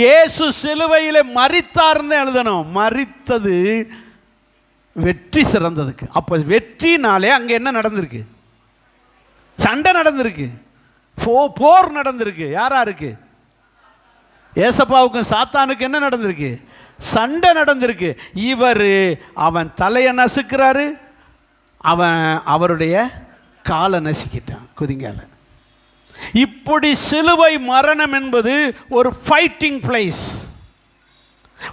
இயேசு சிலுவையில் மரித்தார்னு எழுதணும். மரித்தது வெற்றி சிறந்ததுக்கு. அப்போ வெற்றினாலே அங்கே என்ன நடந்திருக்கு? சண்டை நடந்திருக்கு, போர் நடந்திருக்கு. யாருக்கு? ஏசப்பாவுக்கும் சாத்தானுக்கு என்ன நடந்திருக்கு? சண்டை நடந்திருக்கு. அவன் தலையை நசுக்கிறாரு, அவருடைய காலை நசுக்கிட்டான் குதிங்கால. இப்படி சிலுவை மரணம் என்பது ஒரு ஃபைட்டிங் பிளேஸ்.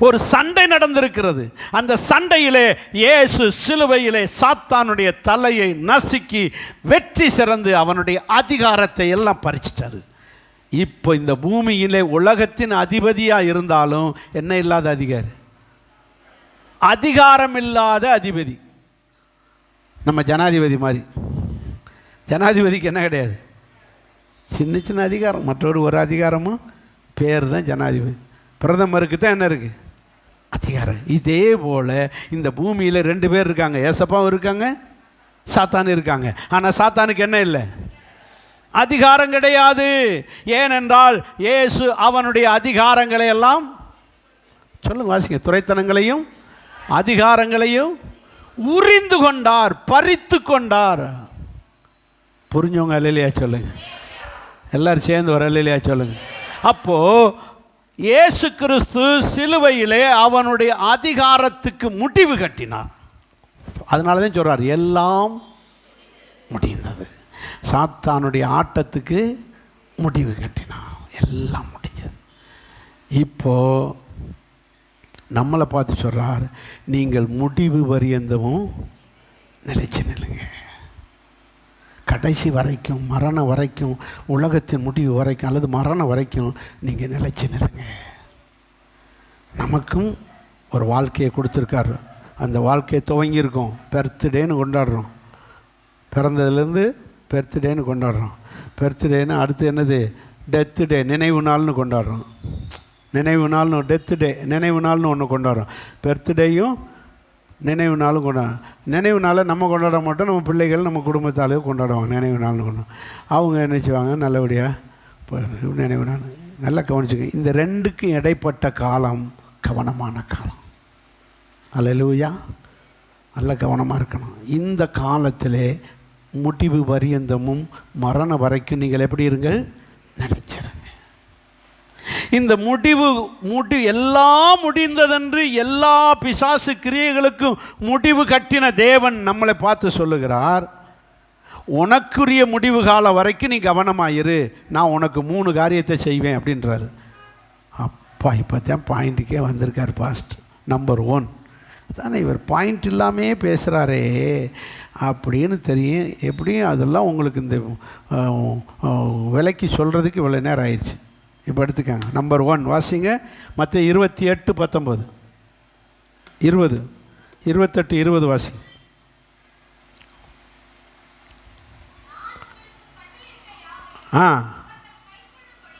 ஒரு சண்டை நடந்திருக்கிறது. அந்த சண்டையிலே இயேசு சிலுவையிலே சாத்தானுடைய தலையை நசுக்கி வெற்றி சிறந்து அவனுடைய அதிகாரத்தை எல்லாம் பறிச்சிட்டாரு. இப்போ இந்த பூமியிலே உலகத்தின் அதிபதியாக இருந்தாலும் என்ன இல்லாத அதிகாரி, அதிகாரம் இல்லாத அதிபதி. நம்ம ஜனாதிபதி மாதிரி. ஜனாதிபதிக்கு என்ன கிடையாது, சின்ன சின்ன அதிகாரம், மற்றொரு ஒரு அதிகாரமும் பேர் தான் ஜனாதிபதி. பிரதமருக்கு தான் என்ன இருக்குது, அதிகாரம். இதே போல் இந்த பூமியில் 2 பேர் இருக்காங்க, ஏசப்பாவும் இருக்காங்க, சாத்தான் இருக்காங்க. ஆனால் சாத்தானுக்கு என்ன இல்லை, அதிகாரம் கிடையாது. ஏனென்றால் இயேசு அவனுடைய அதிகாரங்களை எல்லாம், சொல்லுங்க வாசிங்க, துரைத்தனங்களையும் அதிகாரங்களையும் உரிந்து கொண்டார், பறித்து கொண்டார். புரிஞ்சவங்க அல்லையா சொல்லுங்க, எல்லாரும் சேர்ந்து வர அல்லையா சொல்லுங்க. அப்போ இயேசு கிறிஸ்து சிலுவையிலே அவனுடைய அதிகாரத்துக்கு முடிவு கட்டினார். அதனால தான் சொல்றார் எல்லாம் முடிந்தது. சாத்தானுடைய ஆட்டத்துக்கு முடிவு கட்டினான், எல்லாம் முடிஞ்சது. இப்போ நம்மளை பார்த்து சொல்றார், நீங்கள் முடிவு பரியந்தமும் நிலைச்சு நில்லுங்க. கடைசி வரைக்கும், மரணம் வரைக்கும், உலகத்தின் முடிவு வரைக்கும் அல்லது மரணம் வரைக்கும் நீங்கள் நிலைச்சு நில்லுங்க. நமக்கும் ஒரு வாழ்க்கையை கொடுத்துருக்காரு. அந்த வாழ்க்கையை துவங்கியிருக்கோம், பர்த்டேன்னு கொண்டாடுறோம். பிறந்ததுலேருந்து பர்த்டேன்னு கொண்டாடுறோம். பர்த்டேன்னு அடுத்து என்னது, டெத்து டே, நினைவு நாள்னு கொண்டாடுறோம். நினைவு நாள்னு, டெத்து டே நினைவு நாள்னு ஒன்று கொண்டாடுறோம். பர்த்டேயும் நினைவு நாளும் கொண்டாடுறோம். நினைவு நாளை நம்ம கொண்டாட மாட்டோம், நம்ம பிள்ளைகள் நம்ம குடும்பத்தாலேயே கொண்டாடுவாங்க. நினைவு நாள்னு கொண்டாடும். அவங்க நினச்சிவாங்க நல்லபடியாக நினைவு நாள். நல்லா கவனிச்சுங்க, இந்த 2க்கும் இடைப்பட்ட காலம் கவனமான காலம். அல்லேலூயா, நல்ல கவனமாக இருக்கணும். இந்த காலத்திலே முடிவு பரியந்தமும் மரணம் வரைக்கும் நீங்கள் எப்படி இருங்கள், நினைச்சிருங்க. இந்த முடிவு எல்லாம் முடிந்ததென்று எல்லா பிசாசு கிரியைகளுக்கும் முடிவு கட்டின தேவன் நம்மளை பார்த்து சொல்லுகிறார், உனக்குரிய முடிவு காலம் வரைக்கும் நீ கவனமாயிரு, நான் உனக்கு 3 காரியத்தை செய்வேன் அப்படின்றாரு. அப்பா இப்போ தான் பாயிண்ட்டுக்கே வந்திருக்கார் பாஸ்ட். நம்பர் 1 தானே, இவர் பாயிண்ட் இல்லாமே பேசுகிறாரே அப்படின்னு தெரியும். எப்படியும் அதெல்லாம் உங்களுக்கு இந்த விலைக்கு சொல்கிறதுக்கு இவ்வளோ நேரம் ஆயிடுச்சு. இப்போ எடுத்துக்காங்க. நம்பர் 1 வாசிங்க, மத்தேயு 28:19, 20, 28, 20 வாசி.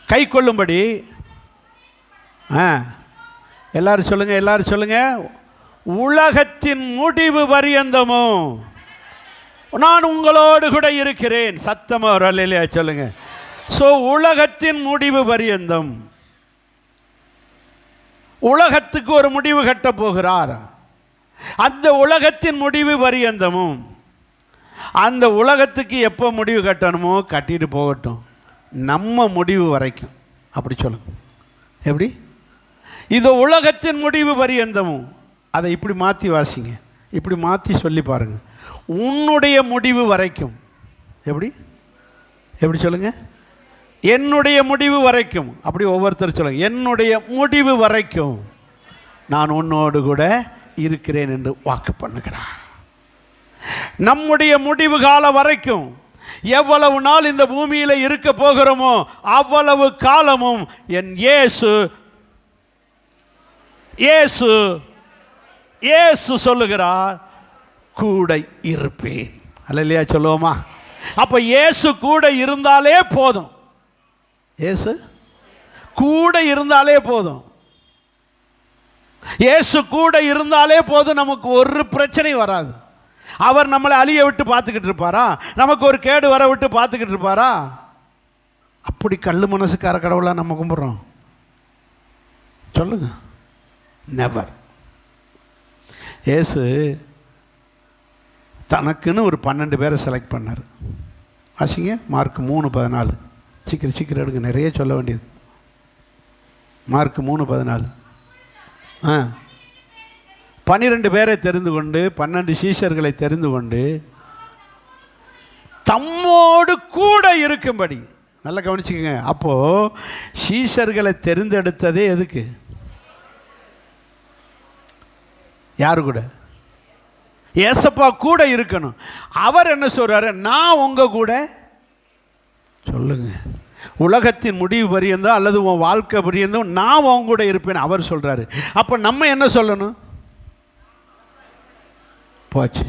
கை கொள்ளும்படி எல்லாரும் சொல்லுங்க, எல்லாரும் சொல்லுங்க, உலகத்தின் முடிவு பரியந்தமும் நான் உங்களோடு கூட இருக்கிறேன். சத்தமா ஒரு அல்லேலூயா சொல்லுங்க. ஸோ உலகத்தின் முடிவு பரியந்தம், உலகத்துக்கு ஒரு முடிவு கட்ட போகிறார். அந்த உலகத்தின் முடிவு பரியந்தமும், அந்த உலகத்துக்கு எப்போ முடிவு கட்டணுமோ கட்டிட்டு போகட்டும், நம்ம முடிவு வரைக்கும். அப்படி சொல்லுங்க. எப்படி? இது உலகத்தின் முடிவு பரியந்தமும். அதை இப்படி மாற்றி வாசிங்க, இப்படி மாற்றி சொல்லி பாருங்க, உன்னுடைய முடிவு வரைக்கும். எப்படி? எப்படி சொல்லுங்க? என்னுடைய முடிவு வரைக்கும். அப்படி ஒவ்வொருத்தர் சொல்லுங்க, என்னுடைய முடிவு வரைக்கும் நான் உன்னோடு கூட இருக்கிறேன் என்று வாக்கு பண்ணுகிறார். நம்முடைய முடிவு காலம் வரைக்கும், எவ்வளவு நாள் இந்த பூமியில் இருக்க போகிறோமோ அவ்வளவு காலமும் என் இயேசு இயேசு இயேசு சொல்லுகிறார், கூட இருப்பேன். அல்லேலூயா சொல்லுவோமா? அப்போ இயேசு கூட இருந்தாலே போதும். இயேசு கூட இருந்தாலே போதும். இயேசு கூட இருந்தாலே போதும், நமக்கு ஒரு பிரச்சனை வராது. அவர் நம்மளை அழிய விட்டு பார்த்துக்கிட்டு இருப்பாரா? நமக்கு ஒரு கேடு வர விட்டு பார்த்துக்கிட்டு இருப்பாரா? அப்படி கல்லு மனசுக்கார கடவுளா நம்ம கும்பிட்றோம்? சொல்லுங்க. நெவர். இயேசு தனக்குன்னு ஒரு 12 பேரை செலக்ட் பண்ணார். வாசிங்க, மார்க் 3:14. சீக்கிரம் சீக்கிரம் எடுங்க, நிறைய சொல்ல வேண்டியது. மார்க் 3:14. 12 பேரை தெரிந்து கொண்டு, 12 சீஷர்களை தெரிந்து கொண்டு தம்மோடு கூட இருக்கும்படி. நல்லா கவனிச்சுக்கோங்க. அப்போது சீஷர்களை தெரிந்தெடுத்ததே எதுக்கு? யாரு கூட? ஏசப்பா கூட இருக்கணும். அவர் என்ன சொல்றாரு? நான் உங்க கூட, சொல்லுங்க, உலகத்தின் முடிவு பரியந்தம் அல்லது உன் வாழ்க்கை பரியந்தம் நான் உங்க கூட இருப்பேன் அவர் சொல்றாரு. அப்ப நம்ம என்ன சொல்லணும்? போச்சு.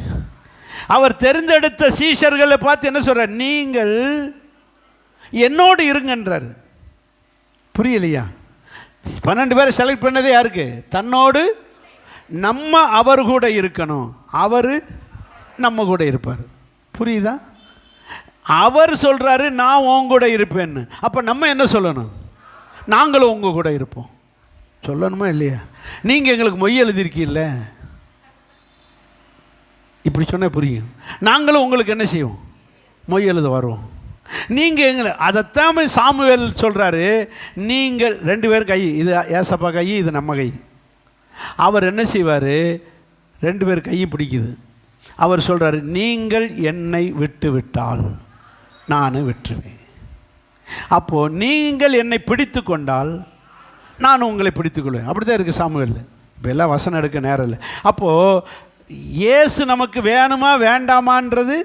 அவர் தெரிந்தெடுத்த சீஷர்களை பார்த்து என்ன சொல்றார்? நீங்கள் என்னோடு இருங்கன்றார். புரியலையா? 12 பேரை செலக்ட் பண்ணதே யாருக்கு? தன்னோடு. நம்ம அவர் கூட இருக்கணும், அவர் நம்ம கூட இருப்பார். புரியுதா? அவர் சொல்றாரு நான் உங்க கூட இருப்பேன்னு. அப்ப நம்ம என்ன சொல்லணும்? நாங்களும் உங்க கூட இருப்போம் சொல்லணுமா இல்லையா? நீங்க எங்களுக்கு மொய் எழுதிருக்கீல்ல, இப்படி சொன்ன புரியும். நாங்களும் உங்களுக்கு என்ன செய்வோம்? மொய் எழுத வருவோம். நீங்கள் எங்களை, அதைத்தான் சாமுவேல் சொல்கிறாரு. நீங்கள் 2 பேர் கை, இது ஏசப்பா கை, இது நம்ம கை. அவர் என்ன செய்வார்? 2 பேர் கையும் பிடிக்குது. அவர் சொல்கிறாரு நீங்கள் என்னை விட்டு விட்டால் நான் விட்டுருவேன். அப்போது நீங்கள் என்னை பிடித்து கொண்டால் நான் உங்களை பிடித்துக்கொள்வேன். அப்படி தான் இருக்குது சாமுவேல். இப்போ எல்லாம் வசனம் எடுக்க நேரம் இல்லை. அப்போது இயேசு நமக்கு வேணுமா வேண்டாமான்றது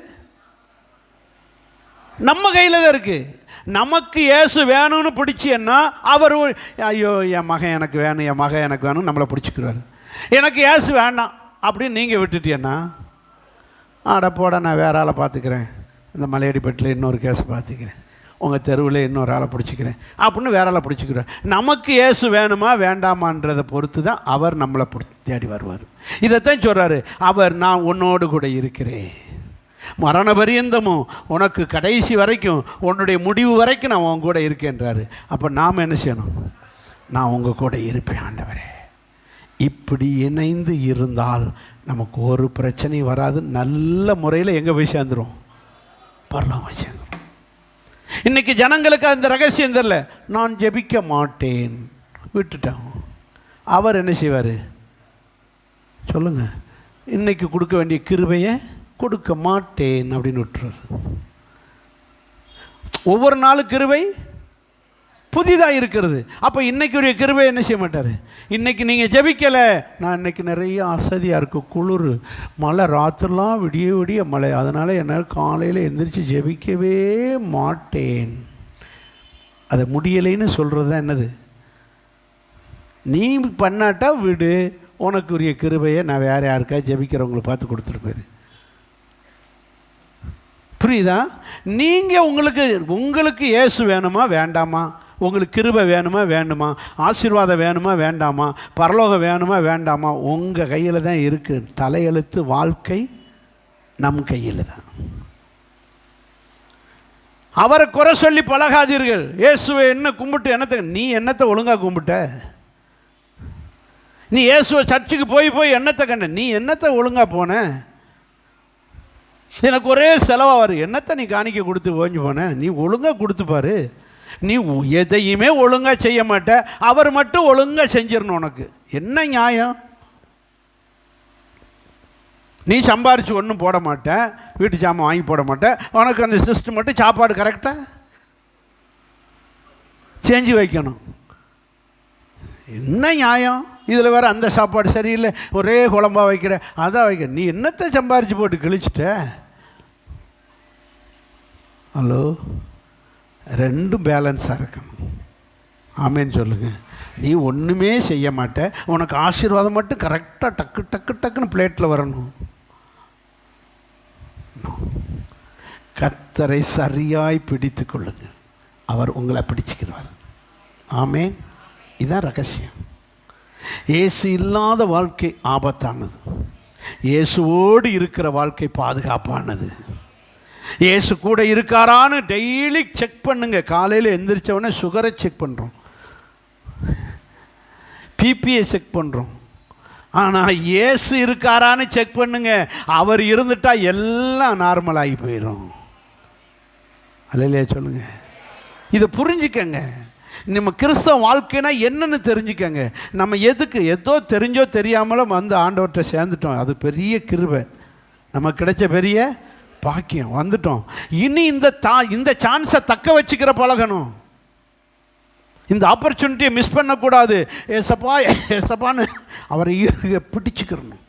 நம்ம கையில் தான் இருக்குது. நமக்கு இயேசு வேணும்னு பிடிச்சேன்னா அவர், ஐயோ என் மகன் எனக்கு வேணும், என் மகன் எனக்கு வேணும் நம்மளை பிடிச்சிக்கிறாரு. எனக்கு இயேசு வேண்டாம் அப்படின்னு நீங்கள் விட்டுட்டீங்கன்னா, ஆட போட நான் வேற ஆளை பார்த்துக்கிறேன், இந்த மலையடிப்பட்டில் இன்னொரு கேஸை பார்த்துக்கிறேன், உங்கள் தெருவில் இன்னொரு ஆளை பிடிச்சிக்கிறேன் அப்படின்னு வேற ஆளை பிடிச்சிக்கிறார். நமக்கு இயேசு வேணுமா வேண்டாமான்றதை பொறுத்து தான் அவர் நம்மளை தேடி வருவார். இதைத்தான் சொல்கிறாரு, அவர் நான் உன்னோடு கூட இருக்கிறேன், மரண பரியந்தமும் உனக்கு கடைசி வரைக்கும், உன்னுடைய முடிவு வரைக்கும் நான் உன் கூட இருக்கேன்றாரு. அப்போ நாம் என்ன செய்யணும்? நான் உங்கள் கூட இருப்பேன் ஆண்டவரே. இப்படி இணைந்து இருந்தால் நமக்கு ஒரு பிரச்சனையும் வராது. நல்ல முறையில் எங்கே போய் சேர்ந்துடும்? பரலோகம் போய் சேர்ந்துடும். இன்றைக்கி ஜனங்களுக்கு அந்த ரகசியம் தெரியல. நான் ஜெபிக்க மாட்டேன் விட்டுட்டான். அவர் என்ன செய்வார் சொல்லுங்கள்? இன்றைக்கி கொடுக்க வேண்டிய கிருபையை கொடுக்க மாட்டேன் அப்படின்னு விட்டுறாரு. ஒவ்வொரு நாளும் கிருபை புதிதாக இருக்கிறது. அப்போ இன்றைக்குரிய கிருபை என்ன செய்ய மாட்டார்? இன்றைக்கி நீங்கள் ஜெபிக்கலை, நான் இன்றைக்கி நிறைய அசதியாக இருக்குது, குளிர், மழை, ராத்திரிலாம் விடிய விடிய மழை, அதனால் என்னால் காலையில் எந்திரிச்சு ஜெபிக்கவே மாட்டேன். அதை முடியலைன்னு சொல்கிறது தான் என்னது? நீ பண்ணாட்டா விடு, உனக்குரிய கிருபையை நான் வேறு யாருக்கா ஜெபிக்கிறவங்களை பார்த்து கொடுத்துருப்பேன். புரியுதா? நீங்கள் உங்களுக்கு இயேசு வேணுமா வேண்டாமா? உங்களுக்கு கிருபை வேணுமா வேண்டுமா? ஆசீர்வாதம் வேணுமா வேண்டாமா? பரலோகம் வேணுமா வேண்டாமா? உங்கள் கையில் தான் இருக்குது. தலையெழுத்து வாழ்க்கை நம் கையில் தான். அவரை குறை சொல்லி பழகாதீர்கள். இயேசுவை என்ன கும்பிட்டு என்னத்தை, நீ என்னத்தை ஒழுங்காக கும்பிட்ட? நீ இயேசுவை சர்ச்சுக்கு போய் என்னத்தை கண்ட? நீ என்னத்தை ஒழுங்காக போன? எனக்கு ஒரே செலவாக வரும். என்னத்தை நீ காணிக்க கொடுத்து ஓஞ்சி போன? நீ ஒழுங்காக கொடுத்துப்பாரு. நீ எதையுமே ஒழுங்காக செய்ய மாட்ட, அவர் மட்டும் ஒழுங்காக செஞ்சிடணும். உனக்கு என்ன நியாயம்? நீ சம்பாரித்து ஒன்றும் போட மாட்டேன், வீட்டு சாமான் வாங்கி போட மாட்டேன், உனக்கு அந்த சிஸ்டம் மட்டும் சாப்பாடு கரெக்டாக செஞ்சு வைக்கணும். என்ன நியாயம்? இதில் வேறு அந்த சாப்பாடு சரியில்லை, ஒரே குழம்பா வைக்கிற, அதான் வைக்கிற. நீ என்னத்தை சம்பாரித்து போட்டு கிழிச்சிட்ட? ஹலோ, ரெண்டும் பேலன்ஸாக இருக்கணும். ஆமேன்னு சொல்லுங்கள். நீ ஒன்றுமே செய்ய மாட்ட, உனக்கு ஆசீர்வாதம் மட்டும் கரெக்டாக டக்கு டக்கு டக்குன்னு பிளேட்டில் வரணும். கர்த்தரை சரியாய் பிடித்து கொள்ளுங்க, அவர் உங்களை பிடிச்சிக்கிறார். ஆமேன். இதுதான் ரகசியம். இயேசு இல்லாத வாழ்க்கை ஆபத்தானது, இயேசுவோடு இருக்கிற வாழ்க்கை பாதுகாப்பானது. இயேசு கூட இருக்காரான்னு டெய்லி செக் பண்ணுங்க. காலையில் எந்திரிச்சவொடனே சுகரை செக் பண்ணுறோம், பிபியை செக் பண்ணுறோம். ஆனால் இயேசு இருக்காரான்னு செக் பண்ணுங்க. அவர் இருந்துட்டால் எல்லாம் நார்மலாகி போயிடும். அல்லையா சொல்லுங்க. இதை புரிஞ்சுக்கங்க. நம்ம கிறிஸ்தவ வாழ்க்கைனா என்னன்னு தெரிஞ்சுக்கங்க. நம்ம எதுக்கு ஏதோ தெரிஞ்சோ தெரியாமலோ வந்து ஆண்டவர்கிட்ட சேர்ந்துட்டோம், அது பெரிய கிருபை, நமக்கு கிடைச்ச பெரிய பாக்கியம். வந்துட்டோம். இனி இந்த சான்ஸை தக்க வச்சுக்கிற பழகணும். இந்த ஆப்பர்ச்சுனிட்டியை மிஸ் பண்ணக்கூடாது. ஏசப்பா ஏசப்பான்னு அவரை பிடிச்சிக்கிறணும்.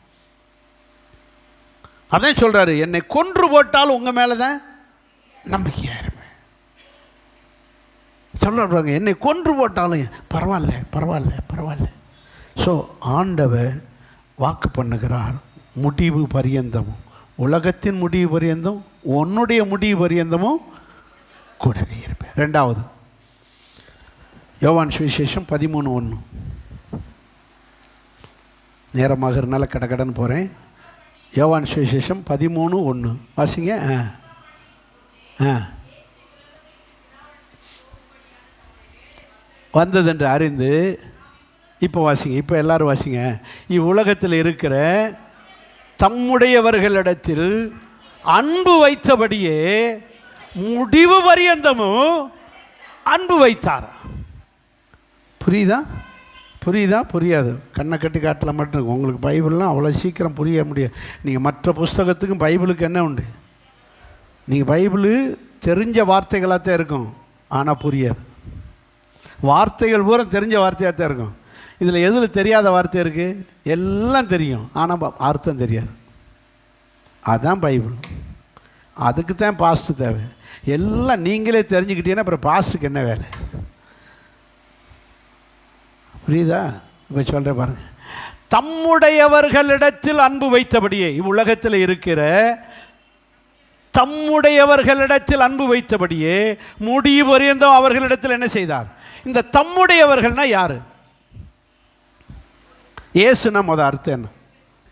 அதான் சொல்கிறாரு, என்னை கொன்று போட்டாலும் உங்கள் மேலே தான் நம்பிக்கையாக இருப்பேன். சொல்கிறாங்க, என்னை கொன்று போட்டாலும் பரவாயில்ல பரவாயில்ல பரவாயில்ல. ஸோ ஆண்டவர் வாக்கு பண்ணுகிறார், முடிவு பரியந்தமும், உலகத்தின் முடிவு பரியந்தம், உன்னுடைய முடிவு பரியந்தமும் கூடவே இருப்பேன். ரெண்டாவது யோவான் சுவிசேஷம் 13:1. நேரமாக இருந்தால கடகடன்னு போகிறேன். யோவான் சுவிசேஷம் 13:1 வாசிங்க. வந்ததென்று அறிந்து, இப்போ வாசிங்க, இப்போ எல்லாரும் வாசிங்க. இவ்வுலகத்தில் இருக்கிற தம்முடையவர்களிடத்தில் அன்பு வைத்தபடியே முடிவு பரியந்தமும் அன்பு வைத்தார். புரியுதா? புரியுதா? புரியாது. கண்ணை கட்டி காட்டல மட்டும். உங்களுக்கு பைபிள்லாம் அவ்வளோ சீக்கிரம் புரிய முடியாது. நீங்கள் மற்ற புஸ்தகத்துக்கும் பைபிளுக்கு என்ன உண்டு? நீங்கள் பைபிளு தெரிஞ்ச வார்த்தைகளாக தான் இருக்கும், ஆனால் புரியாது. வார்த்தைகள் பூரா தெரிஞ்ச வார்த்தையாக தான் இருக்கும். இதில் எதில் தெரியாத வார்த்தை இருக்குது? எல்லாம் தெரியும், ஆனால் அர்த்தம் தெரியாது. அதுதான் பைபிள். அதுக்கு தான் பாஸ்ட்டு தேவை. எல்லாம் நீங்களே தெரிஞ்சுக்கிட்டீங்கன்னா அப்புறம் பாஸ்ட்டுக்கு என்ன வேலை? புரியுதா? இப்போ சொல்கிறேன் பாருங்கள். தம்முடையவர்களிடத்தில் அன்பு வைத்தபடியே, இவ்வுலகத்தில் இருக்கிற தம்முடையவர்களிடத்தில் அன்பு வைத்தபடியே முடிவு பரியந்தம் அவர்களிடத்தில் என்ன செய்தார்? இந்த தம்முடையவர்கள்னா யார்? இயேசுனா முதல் அர்த்தம் என்ன?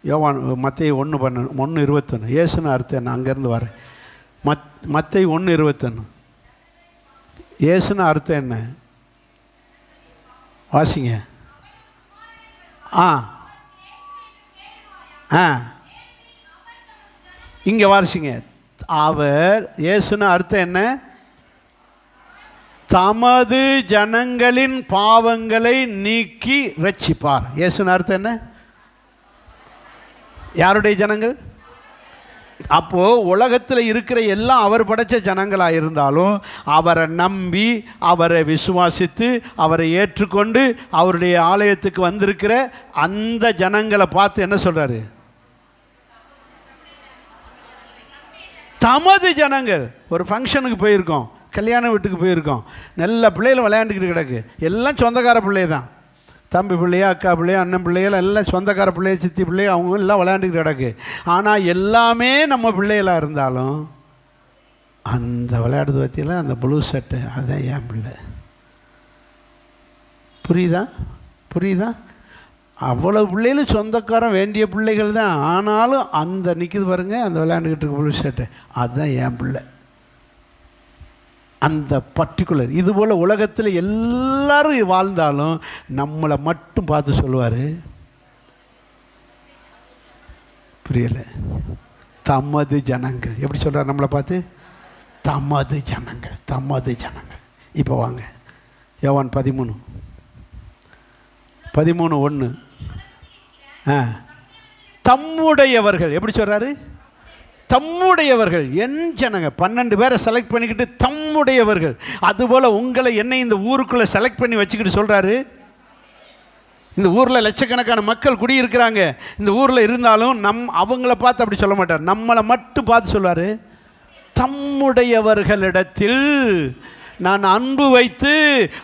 யோவான் மத்தேயு 1:21. இயேசுனா அர்த்தம் என்ன? அங்கேருந்து வரேன். மத்தேயு 1:21. இயேசுனா அர்த்தம் என்ன? வாசிங்க. இங்கே வாசிங்க. அவர், இயேசுனா அர்த்தம் என்ன? தமது ஜனங்களின் பாவங்களை நீக்கி ரட்சிப்பார். இயேசுனா அர்த்தம் என்ன? யாருடைய ஜனங்கள்? அப்போ உலகத்தில் இருக்கிற எல்லாம் அவர் படைச்ச ஜனங்களாக இருந்தாலும் அவரை நம்பி, அவரை விசுவாசித்து, அவரை ஏற்றுக்கொண்டு அவருடைய ஆலயத்துக்கு வந்திருக்கிற அந்த ஜனங்களை பார்த்து என்ன சொல்றாரு? தமது ஜனங்கள். ஒரு ஃபங்க்ஷனுக்கு போயிருக்கோம், கல்யாண வீட்டுக்கு போயிருக்கோம், நல்ல பிள்ளைகள் விளையாண்டுக்கிட்டு கிடக்கு. எல்லாம் சொந்தக்கார பிள்ளை தான். தம்பி பிள்ளையா, அக்கா பிள்ளையா, அண்ணன் பிள்ளைகள் எல்லாம் சொந்தக்கார பிள்ளைய, சித்தி பிள்ளைய, அவங்க எல்லாம் விளையாண்டுக்கிட்டு கிடக்கு. ஆனால் எல்லாமே நம்ம பிள்ளைகளாக இருந்தாலும் அந்த விளையாடுறது பற்றியெல்லாம் அந்த ப்ளூ ஷர்ட்டு அதுதான் என் பிள்ளை. புரியுதா? புரியுதா? அவ்வளோ பிள்ளைகளும் சொந்தக்காரம் வேண்டிய பிள்ளைகள் தான். ஆனாலும் அந்த நிற்கிது பாருங்க, அந்த விளையாண்டுக்கிட்டு இருக்க ப்ளூ ஷர்ட்டு, அதுதான் என் பிள்ளை. அந்த பர்டிகுலர். இதுபோல் உலகத்தில் எல்லாரும் வாழ்ந்தாலும் நம்மளை மட்டும் பார்த்து சொல்லுவார், புரியலை, தமது ஜனங்கள். எப்படி சொல்கிறார் நம்மளை பார்த்து? தமது ஜனங்கள், தமது ஜனங்கள். இப்போ வாங்க யோவான் 13:1. தம்முடையவர்கள். எப்படி சொல்கிறாரு? தம்முடையவர்கள், என் ஜனங்க. 12 பேரை செலக்ட் பண்ணிக்கிட்டு தம்முடையவர்கள். அதுபோல் உங்களை என்னை இந்த ஊருக்குள்ளே செலக்ட் பண்ணி வச்சுக்கிட்டு சொல்கிறாரு, இந்த ஊரில் லட்சக்கணக்கான மக்கள் குடியிருக்கிறாங்க. இந்த ஊரில் இருந்தாலும் அவங்கள பார்த்து அப்படி சொல்ல மாட்டார், நம்மளை மட்டும் பார்த்து சொல்வார். தம்முடையவர்களிடத்தில் நான் அன்பு வைத்து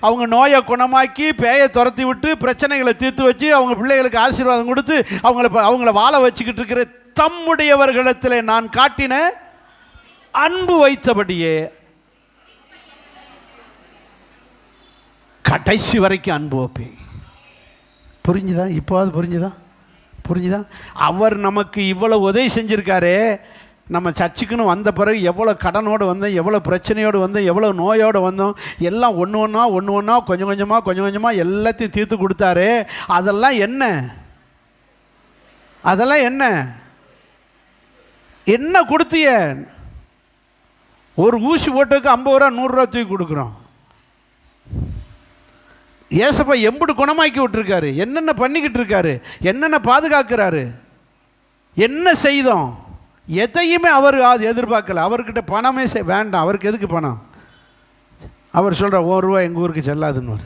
அவங்க நோயை குணமாக்கி, பேயை துரத்தி விட்டு, பிரச்சனைகளை தீர்த்து வச்சு, அவங்க பிள்ளைகளுக்கு ஆசீர்வாதம் கொடுத்து அவங்கள வாழ வச்சுக்கிட்டு இருக்கிற தம்முடையவர்களிடத்தில் நான் காட்டின அன்பு வைத்தபடியே கடைசி வரைக்கும் அன்பு வைப்பேன். புரிஞ்சுதா? இப்போது புரிஞ்சுதா? அவர் நமக்கு இவ்வளவு உதவி செஞ்சிருக்காரு. நம்ம சர்ச்சுக்குன்னு வந்த பிறகு எவ்வளோ கடனோடு வந்தோம், எவ்வளோ பிரச்சனையோடு வந்தோம், எவ்வளோ நோயோடு வந்தோம், எல்லாம் ஒன்று ஒன்றா கொஞ்சம் கொஞ்சமாக எல்லாத்தையும் தீர்த்து கொடுத்தாரு. அதெல்லாம் என்ன கொடுத்திய? ஒரு ஊசி போட்டுக்கு 50 ரூபா 100 ரூபா தூக்கி கொடுக்குறோம். ஏசப்பா எம்புடு குணமாக்கி விட்டுருக்காரு, என்னென்ன பண்ணிக்கிட்டு இருக்காரு, என்னென்ன பாதுகாக்கிறாரு, என்ன செய்தோம், எதையுமே அவர் எதிர்பார்க்கல. அவர்கிட்ட பணமே வேண்டாம். அவருக்கு எதுக்கு பணம்? அவர் சொல்கிற 1 ரூபா எங்கள் ஊருக்கு செல்லாதுன்னு.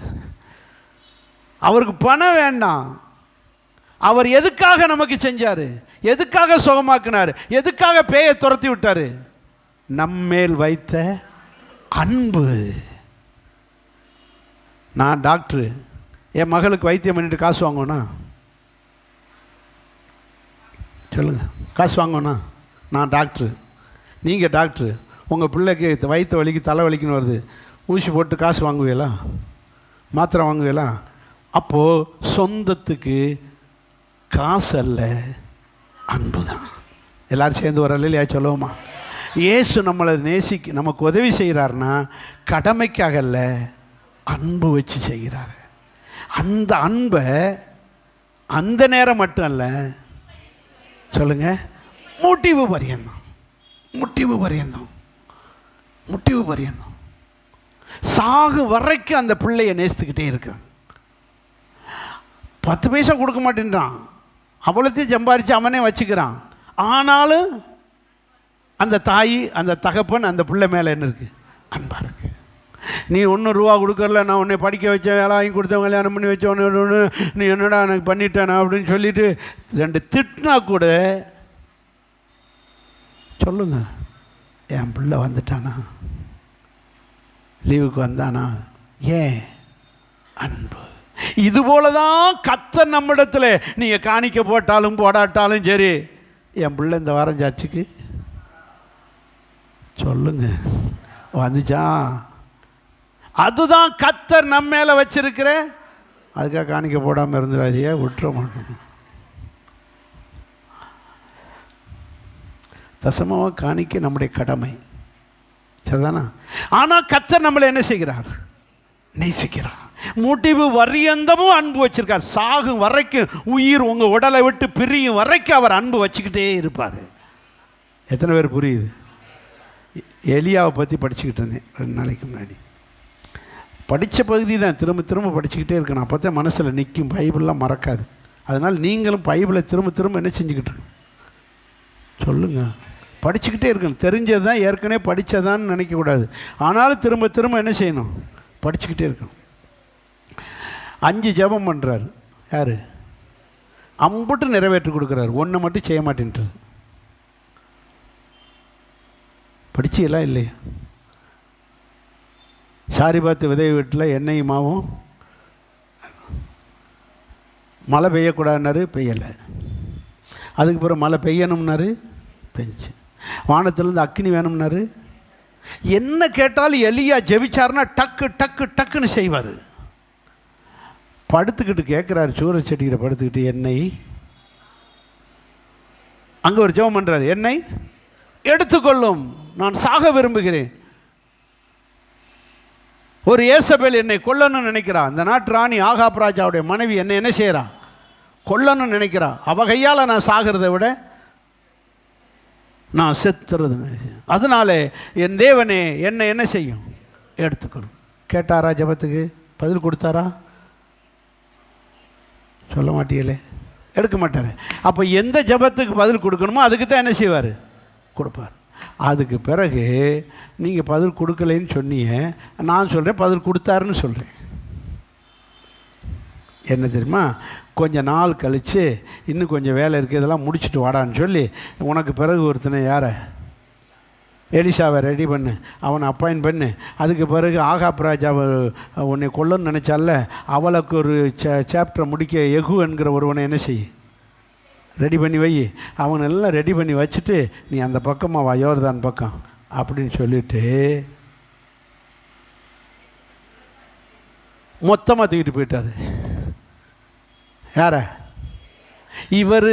அவருக்கு பணம் வேண்டாம். அவர் எதுக்காக நமக்கு செஞ்சார்? எதுக்காக சுகமாக்குனார்? எதுக்காக பேயை துரத்தி விட்டார்? நம்மேல் வைத்த அன்பு. நான் டாக்டரு, என் மகளுக்கு வைத்தியம் பண்ணிட்டு காசு வாங்கணும்னா சொல்லுங்கள், காசு வாங்கணும்னா நான் டாக்டரு, நீங்கள் டாக்டரு, உங்கள் பிள்ளைக்கு வயிற்று வலிக்கு தலை வலிக்குன்னு வருது, ஊசி போட்டு காசு வாங்குவீங்களா? மாத்திரை வாங்குவீங்களா? அப்போது சொந்தத்துக்கு காசு அல்ல, அன்பு தான். எல்லோரும் சேர்ந்து வரல இல்லையா? சொல்லுவோமா? இயேசு நம்மளை நமக்கு உதவி செய்கிறாருன்னா கடமைக்காக அல்ல, அன்பு வச்சு செய்கிறார். அந்த அன்பை அந்த நேரம் மட்டும் அல்ல, சொல்லுங்க, முடிவு பரியந்தம், முடிவு பரியந்தம், முடிவு பரியந்தம், சாகு வரைக்கும் அந்த பிள்ளையை நேசித்துக்கிட்டே இருக்கிறான். 10 பைசா கொடுக்க மாட்டேன்றான், அவ்வளோத்தையும் சம்பாரித்து அவனே வச்சுக்கிறான். ஆனாலும் அந்த தாய், அந்த தகப்பன் அந்த பிள்ளை மேலே என்ன இருக்குது? அன்பாக இருக்குது. நீ 1 ரூபா கொடுக்கறல, நான் உன்னை படிக்க வச்சேன், வேலை வாங்கி கொடுத்தேன், கல்யாணம் பண்ணி வச்சேன், ஒன்று நீ என்னடா எனக்கு பண்ணிட்டேனா அப்படின்னு சொல்லிட்டு 2 திட்டினா கூட சொல்லுங்க, என் பிள்ளை வந்துட்டானா, லீவுக்கு வந்தானா, ஏன்? அன்பு. இதுபோல தான் கர்த்தர் நம்மிடத்தில் நீங்கள் காணிக்க போட்டாலும் போடாட்டாலும் சரி, என் பிள்ளை இந்த வாரம் சர்ச்சுக்கு சொல்லுங்க வந்துச்சா, அதுதான் கர்த்தர் நம்ம மேலே வச்சிருக்கிற. அதுக்காக காணிக்க போடாமல் இருந்துடாதையே, விட்டுற மாட்டோம். தசமாவை காணிக்க நம்முடைய கடமை, சரிதானா? ஆனால் கர்த்தர் நம்மளை என்ன செய்கிறார்? நேசிக்கிறார். முடிவு வரியந்தமும் அன்பு வச்சிருக்கார். சாகும் வரைக்கும், உயிர் உங்கள் உடலை விட்டு பிரியும் வரைக்கும் அவர் அன்பு வச்சுக்கிட்டே இருப்பார். எத்தனை பேர் புரியுது? எலியாவை பற்றி படிச்சுக்கிட்டு இருந்தேன் 2 நாளைக்கு முன்னாடி. படித்த பகுதி தான் திரும்ப திரும்ப படிச்சுக்கிட்டே இருக்கணும், அப்போ தான் மனசில் நிற்கும், பைபிள்லாம் மறக்காது. அதனால் நீங்களும் பைபிளை திரும்ப திரும்ப என்ன செஞ்சுக்கிட்டு இருக்கணும்? சொல்லுங்கள், படிச்சுக்கிட்டே இருக்கணும். தெரிஞ்சது தான், ஏற்கனவே படித்ததான்னு நினைக்கக்கூடாது. ஆனாலும் திரும்ப திரும்ப என்ன செய்யணும்? படிச்சுக்கிட்டே இருக்கணும். 5 ஜெபம் பண்ணுறாரு. யார்? அம்புட்டு நிறைவேற்றி கொடுக்குறாரு, 1 மட்டும் செய்ய மாட்டேன்றார். படிச்சியெல்லாம் இல்லையா? சாரிபாத்து விதவை வீட்டில் எண்ணெய் மாவும், மழை பெய்யக்கூடாதுன்னாரு, பெய்யலை. அதுக்கு பிறகு மழை பெய்யணும்னாரு, பெஞ்சு. வானத்திலேருந்து அக்கினி வேணும்னாரு. என்ன கேட்டாலும் எலியா ஜெபிச்சாருன்னா டக்கு டக்கு டக்குன்னு செய்வார். படுத்துக்கிட்டு கேட்குறாரு, சூரிய செடிக்கிட்ட படுத்துக்கிட்டு, எண்ணெய், அங்கே ஒரு ஜெபம் பண்ணுறாரு, என்னை எடுத்துக்கொள்ளும், நான் சாக விரும்புகிறேன். ஒரு ஏசபேல் என்னை கொல்லணும்னு நினைக்கிறா. அந்த நாட்டு ராணி ஆகாப் ராஜாவுடைய மனைவி என்னை என்ன செய்கிறா? கொல்லணும்னு நினைக்கிறா. அவ கையால் நான் சாகிறத விட நான் செத்துறது. அதனால என் தேவனே என்னை என்ன செய்யும்? எடுத்துக்கணும். கேட்டாரா? ஜபத்துக்கு பதில் கொடுத்தாரா? சொல்ல மாட்டீங்களே, எடுக்க மாட்டார். அப்போ எந்த ஜபத்துக்கு பதில் கொடுக்கணுமோ அதுக்கு தான் என்ன செய்வார்? கொடுப்பார். அதுக்கு பிறகு நீங்கள் பதில் கொடுக்கலைன்னு சொன்னீங்க, நான் சொல்கிறேன் பதில் கொடுத்தாருன்னு சொல்கிறேன். என்ன தெரியுமா? கொஞ்சம் நாள் கழித்து இன்னும் கொஞ்சம் வேலை இருக்குது, இதெல்லாம் முடிச்சுட்டு வாடான்னு சொல்லி உனக்கு பிறகு ஒருத்தனை, யாரை? எலிசாவை ரெடி பண்ணு, அவனை அப்பாயின் பண்ணு. அதுக்கு பிறகு ஆகாப் ராஜாவை உன்னை கொல்லணும்னு நினச்சால, அவளுக்கு ஒரு சாப்டரை முடிக்க எகு என்கிற ஒருவனை என்ன செய்? ரெடி பண்ணி வை. அவனெல்லாம் ரெடி பண்ணி வச்சுட்டு நீ அந்த பக்கமாக வா, யோர்தான் பக்கம் அப்படின்னு சொல்லிட்டு மொத்தமாக தூக்கிட்டு போயிட்டார். யார? இவர்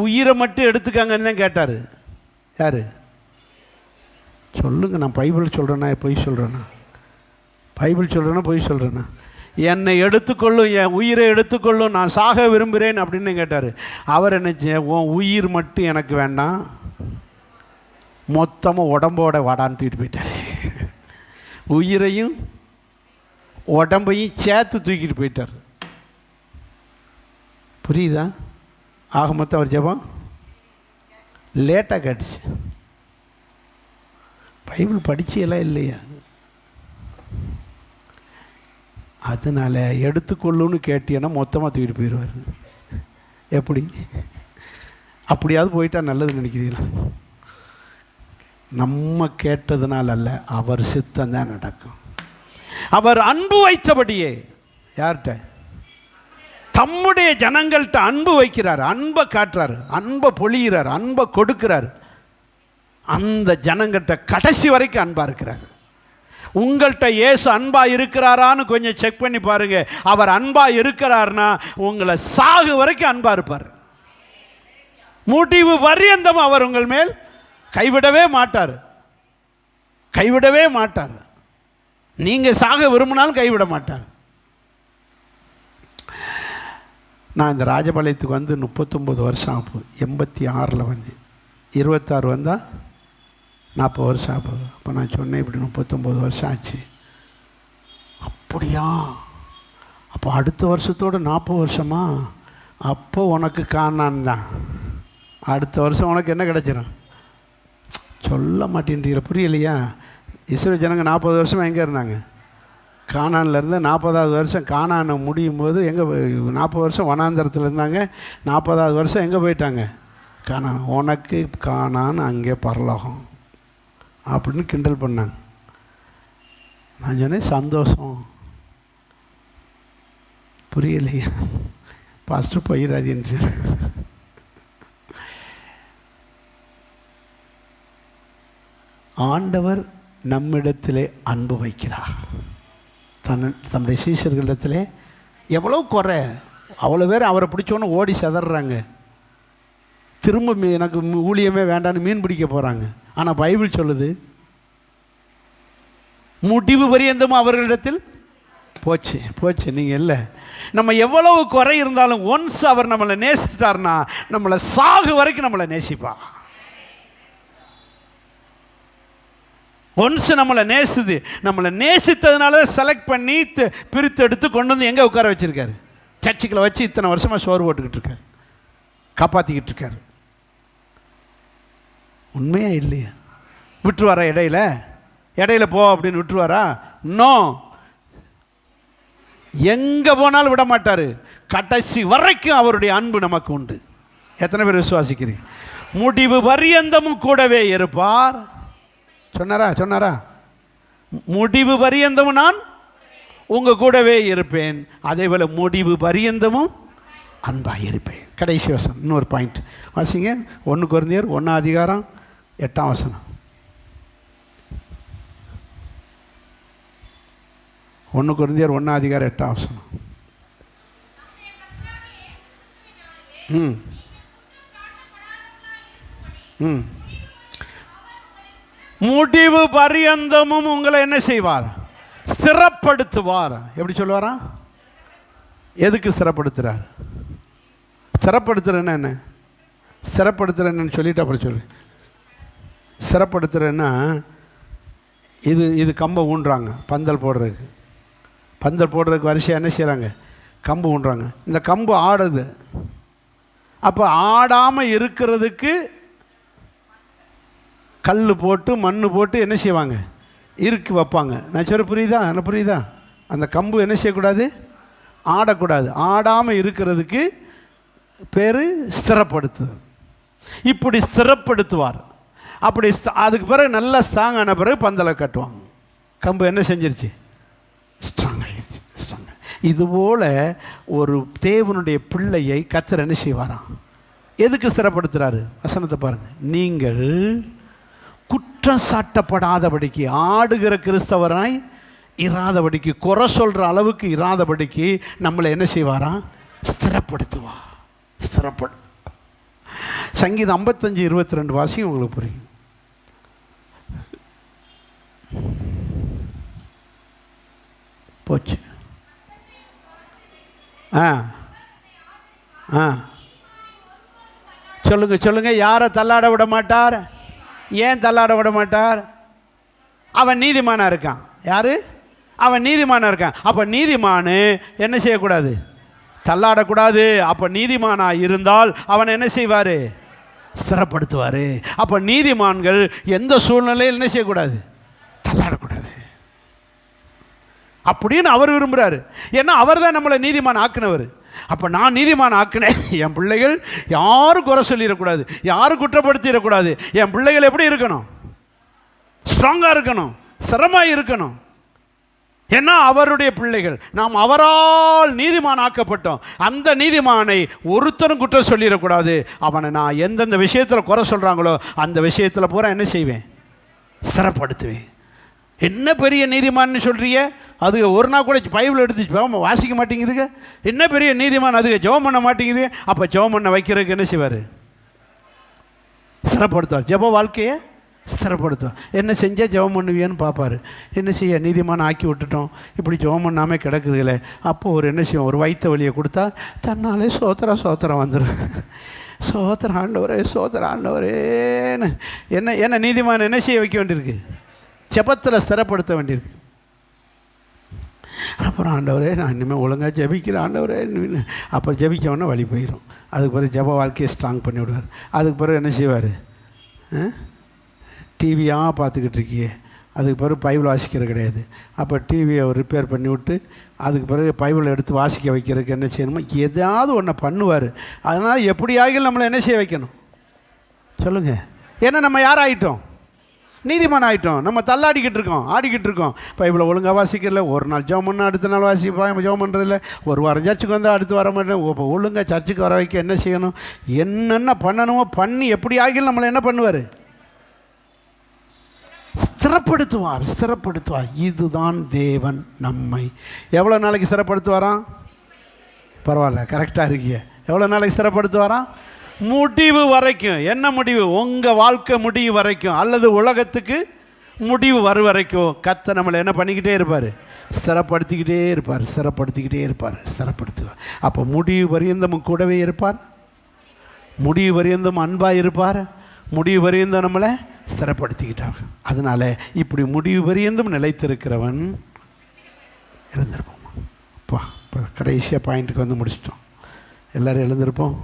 உயிரை மட்டும் எடுத்துக்காங்கன்னு தான் கேட்டார். யார்? சொல்லுங்கள். நான் பைபிள் சொல்கிறேன்னா பொய் சொல்கிறேன்னா? பைபிள் சொல்கிறேன்னா பொய் சொல்கிறேன்னா? என்னை எடுத்துக்கொள்ளும், என் உயிரை எடுத்துக்கொள்ளும், நான் சாக விரும்புகிறேன் அப்படின்னு கேட்டார். அவர் என்ன, உன் உயிர் மட்டும் எனக்கு வேண்டாம், மொத்தமாக உடம்போட வாடான்னு தூக்கிட்டு போயிட்டார். உயிரையும் உடம்பையும் சேர்த்து தூக்கிட்டு போயிட்டார். புரியுதா? ஆக மொத்தம் அவர் ஜெபம் லேட்டாக கேட்டுச்சு. பைபிள் படிச்சியெல்லாம் இல்லையா? அதனால் எடுத்துக்கொள்ளுன்னு கேட்டீங்கன்னா மொத்தமாக தூக்கிட்டு போயிடுவார். எப்படி? அப்படியாவது போயிட்டா நல்லதுன்னு நினைக்கிறீங்களா? நம்ம கேட்டதுனால அல்ல, அவர் சித்தம் தான் நடக்கும். அவர் அன்பு வைத்தபடியே, யார்கிட்ட? தம்முடைய ஜனங்கள்கிட்ட அன்பு வைக்கிறார், அன்பை காட்டுறாரு, அன்பை பொழிகிறார், அன்பை கொடுக்கிறார். அந்த ஜனங்கிட்ட கடைசி வரைக்கும் அன்பா இருக்கிறார். உங்கள்கிட்ட இயேசு அன்பா இருக்கிறாரான்னு கொஞ்சம் செக் பண்ணி பாருங்க. அவர் அன்பா இருக்கிறார்னா உங்களை சாகு வரைக்கும் அன்பா இருப்பார். முடிவு பரியந்தம் அவர் உங்கள் மேல் கைவிடவே மாட்டார், கைவிடவே மாட்டார். நீங்க சாக விரும்பினாலும் கைவிட மாட்டார். நான் இந்த ராஜபாளையத்துக்கு வந்து 39 வருஷம் ஆகும். 86 வந்து 26 வந்தால் 40 வருஷம் ஆகுது. அப்போ நான் சொன்னேன் இப்படி 39 வருஷம் ஆச்சு. அப்படியா? அப்போ அடுத்த வருஷத்தோடு 40 வருஷமா? அப்போ உனக்கு காணான் தான். அடுத்த வருஷம் உனக்கு என்ன கிடைச்சிடும்? சொல்ல மாட்டேன்றீங்களா? புரியலையா? இஸ்ரவேல் ஜனங்க 40 வருஷமாக எங்கே இருந்தாங்க? கானான்லேருந்து 40வது வருஷம் கானான் முடியும் போது எங்கே? 40 வருஷம் வனாந்தரத்தில் இருந்தாங்க. 40வது வருஷம் எங்கே போயிட்டாங்க? கானான். உனக்கு கானான், அங்கே பரலோகம் அப்படின்னு கிண்டல் பண்ணாங்க. நான் சொன்னேன் சந்தோஷம். புரியலையா? பாஸ்டர் போயிடாதீன்னு. ஆண்டவர் நம்மிடத்திலே அன்பு வைக்கிறார். தன்னுடைய சீஷர்களிடத்திலே எவ்வளோ குறை, அவ்வளோ பேர் அவரை பிடிச்சோன்னு ஓடி செதறாங்க. திரும்ப எனக்கு ஊழியமே வேண்டான்னு மீன் பிடிக்க போகிறாங்க. ஆனால் பைபிள் சொல்லுது முடிவு பரியந்தமும் அவர்களிடத்தில் போச்சு போச்சு. நீங்கள் இல்லை, நம்ம எவ்வளவு குறை இருந்தாலும் ஒன்ஸ் அவர் நம்மளை நேசித்தார்னா நம்மளை சாகு வரைக்கும் நம்மளை நேசிப்பா. ஒன்ஸ் நம்மளை நேசுது, நம்மளை நேசித்ததுனால செலக்ட் பண்ணி பிரித்து எடுத்து கொண்டு வந்து எங்கே உட்கார வச்சிருக்காரு? சர்ச்சுக்களை வச்சு இத்தனை வருஷமாக சோறு போட்டுக்கிட்டு இருக்காரு, காப்பாற்றிக்கிட்டு இருக்காரு. உண்மையா இல்லையா? விட்டுருவாரா? இடையில போ அப்படின்னு விட்டுருவாரா? இன்னும் எங்கே போனாலும் விட மாட்டார். கடைசி வரைக்கும் அவருடைய அன்பு நமக்கு உண்டு. எத்தனை பேர் விசுவாசிக்கிறீங்க? முடிவு பரியந்தமும் கூடவே இருப்பார். சொன்னாரா? முடிவு பரியந்தமும் நான் உங்க கூடவே இருப்பேன், அதே போல முடிவு பரியந்தமும் அன்பாக இருப்பேன். கடைசி வசனம் இன்னொரு பாயிண்ட் வாசிங்க. 1 கொரிந்தியர் 1:8. 1 கொரிந்தியர் 1:8. முடிவு பரியந்தமும் உங்களை என்ன செய்வார்? ஸ்திரப்படுத்துவார். எப்படி சொல்லுவாரா? எதுக்கு ஸ்திரப்படுத்துறார்? ஸ்திரப்படுத்துறேன்னா என்ன? ஸ்திரப்படுத்துறேன்னு சொல்லிட்டு அப்புறம் சொல்லு. ஸ்திரப்படுத்துறேன்னா இது கம்பை ஊன்றாங்க பந்தல் போடுறதுக்கு வரிசையாக என்ன செய்கிறாங்க? கம்பு ஊன்றாங்க. இந்த கம்பு ஆடுது. அப்போ ஆடாமல் இருக்கிறதுக்கு கல் போட்டு மண் போட்டு என்ன செய்வாங்க? இறுக்கி வைப்பாங்க. நான் சொல்ல புரியுதா? என்ன புரியுதா? அந்த கம்பு என்ன செய்யக்கூடாது? ஆடக்கூடாது. ஆடாமல் இருக்கிறதுக்கு பேர் ஸ்திரப்படுத்துது. இப்படி ஸ்திரப்படுத்துவார். அப்படி அதுக்கு பிறகு நல்லா ஸ்ட்ராங் ஆன பிறகு பந்தலை கட்டுவாங்க. கம்பு என்ன செஞ்சிருச்சு? ஸ்ட்ராங் ஆகிடுச்சு. ஸ்ட்ராங். இதுபோல் ஒரு தேவனுடைய பிள்ளையை கர்த்தர் என்ன செய்வாராம்? எதுக்கு ஸ்திரப்படுத்துகிறாரு? வசனத்தை பாருங்கள். நீங்கள் குற்றம் சாட்டப்படாதபடிக்கு, ஆடுகிற கிறிஸ்தவராய் இராதபடிக்கு, குறை சொல்கிற அளவுக்கு இராதபடிக்கு நம்மளை என்ன செய்வாராம்? ஸ்திரப்படுத்துவா. சங்கீதம் 55:22 வாசி, உங்களுக்கு புரியும். போச்சு. சொல்லுங்க. யாரை தள்ளாட விட மாட்டார்? ஏன் தள்ளாட விட மாட்டார்? அவன் நீதிமானா இருக்கான். யாரு? அவன் நீதிமானா இருக்கான். அப்ப நீதிமானு என்ன செய்யக்கூடாது? தள்ளாடக்கூடாது. அப்ப நீதிமானா இருந்தால் அவன் என்ன செய்வாரு? ஸ்திரப்படுத்துவாரு. அப்ப நீதிமான்கள் எந்த சூழ்நிலையில் என்ன செய்யக்கூடாது? தள்ளாடக்கூடாது அப்படின்னு அவர் விரும்புகிறாரு. ஏன்னா அவர் தான் நம்மளை நீதிமான் ஆக்குனவர். அப்போ நான் நீதிமான் ஆக்கினேன், என் பிள்ளைகள் யாரும் குறை சொல்லிடக்கூடாது, யாரும் குற்றப்படுத்திடக்கூடாது. என் பிள்ளைகள் எப்படி இருக்கணும்? ஸ்ட்ராங்காக இருக்கணும், சிரமமாக இருக்கணும். ஏன்னா அவருடைய பிள்ளைகள், நாம் அவரால் நீதிமான் ஆக்கப்பட்டோம். அந்த நீதிமானை ஒருத்தரும் குற்றம் சொல்லிடக்கூடாது. அவனை நான் எந்தெந்த விஷயத்தில் குறை சொல்கிறாங்களோ அந்த விஷயத்தில் பூரா என்ன செய்வேன்? ஸ்திரப்படுத்துவேன். என்ன பெரிய நீதிமான்னு சொல்கிறிய? அது ஒரு நாள் கூட பைபிள் எடுத்து வாசிக்க மாட்டேங்குதுங்க. என்ன பெரிய நீதிமான், அதுக்கு ஜெபம் பண்ண மாட்டேங்குது. அப்போ ஜெபம் பண்ண வைக்கிறதுக்கு என்ன செய்வார்? ஸ்திரப்படுத்துவார். ஜெப வாழ்க்கையை ஸ்திரப்படுத்துவார். என்ன செஞ்சால் ஜெபம் பண்ணுவியன்னு பார்ப்பார். என்ன செய்ய, நீதிமான் ஆக்கி விட்டுட்டோம், இப்படி ஜெபம் பண்ணாமல் கிடக்குதுங்களே. அப்போது ஒரு என்ன செய்வோம், ஒரு வயிற்று வலியை கொடுத்தா தன்னாலே சோத்திரம் வந்துடும். சோத்திரம் ஆண்டவரே, சோத்திரம் ஆண்டவரேன்னு என்ன நீதிமான் என்ன செய்ய வைக்க வேண்டியிருக்கு? ஜெபத்தில் ஸ்திரப்படுத்த வேண்டியிருக்கு. அப்புறம் ஆண்டவரே நான் இனிமேல் ஒழுங்காக ஜெபிக்கிறேன் ஆண்டவரே. அப்போ ஜெபிக்கவுடனே வழி போயிடும். அதுக்கு பிறகு ஜெப வாழ்க்கையை ஸ்ட்ராங் பண்ணி விடுவார். அதுக்கு பிறகு என்ன செய்வார்? டிவியாக பார்த்துக்கிட்டு இருக்கியே, அதுக்கு பிறகு பைபிள் வாசிக்கிறது கிடையாது. அப்போ டிவியை ரிப்பேர் பண்ணி விட்டு அதுக்கு பிறகு பைபிளை எடுத்து வாசிக்க வைக்கிறதுக்கு என்ன செய்யணுமோ எதாவது ஒன்று பண்ணுவார். அதனால் எப்படியாக நம்மளை என்ன செய்ய வைக்கணும் சொல்லுங்கள்? ஏன்னா நம்ம யார் ஆகிட்டோம்? நீதிமான் ஆகிட்டோம். நம்ம தள்ளாடிக்கிட்டு இருக்கோம், ஆடிக்கிட்டு இருக்கோம். பைபிளை ஒழுங்காக வாசிக்கல, ஒரு நாள் ஜெபம் பண்ணால் அடுத்த நாள் ஜெபம் பண்ணுறதில்ல, ஒரு வாரம் சர்ச்சுக்கு வந்தால் அடுத்து வர மாட்டேன். இப்போ ஒழுங்காக சர்ச்சுக்கு வர வைக்க என்ன செய்யணும், என்னென்ன பண்ணணுமோ பண்ணி எப்படியாக நம்மளை என்ன பண்ணுவார்? ஸ்திரப்படுத்துவார். இதுதான் தேவன் நம்மை எவ்வளோ நாளைக்கு ஸ்திரப்படுத்துவாராம்? பரவாயில்ல, கரெக்டாக இருக்கீங்க. எவ்வளோ நாளைக்கு ஸ்திரப்படுத்துவாராம்? முடிவு வரைக்கும். என்ன முடிவு? உங்கள் வாழ்க்கை முடிவு வரைக்கும், அல்லது உலகத்துக்கு முடிவு வரும் வரைக்கும் கர்த்தர் நம்மளை என்ன பண்ணிக்கிட்டே இருப்பார்? ஸ்திரப்படுத்திக்கிட்டே இருப்பார். ஸ்திரப்படுத்துவார். அப்போ முடிவு பரியந்தமும் கூடவே இருப்பார், முடிவு பரியந்தம் அன்பாக இருப்பார், முடிவு பரியந்தம் நம்மளை ஸ்திரப்படுத்திக்கிட்டாங்க. அதனால் இப்படி முடிவு பரியந்தும் நிலைத்திருக்கிறவன் எழுந்திருப்போம். இப்போ கடைசியாக பாயிண்ட்டுக்கு வந்து முடிச்சிட்டோம். எல்லோரும் எழுந்திருப்போம்.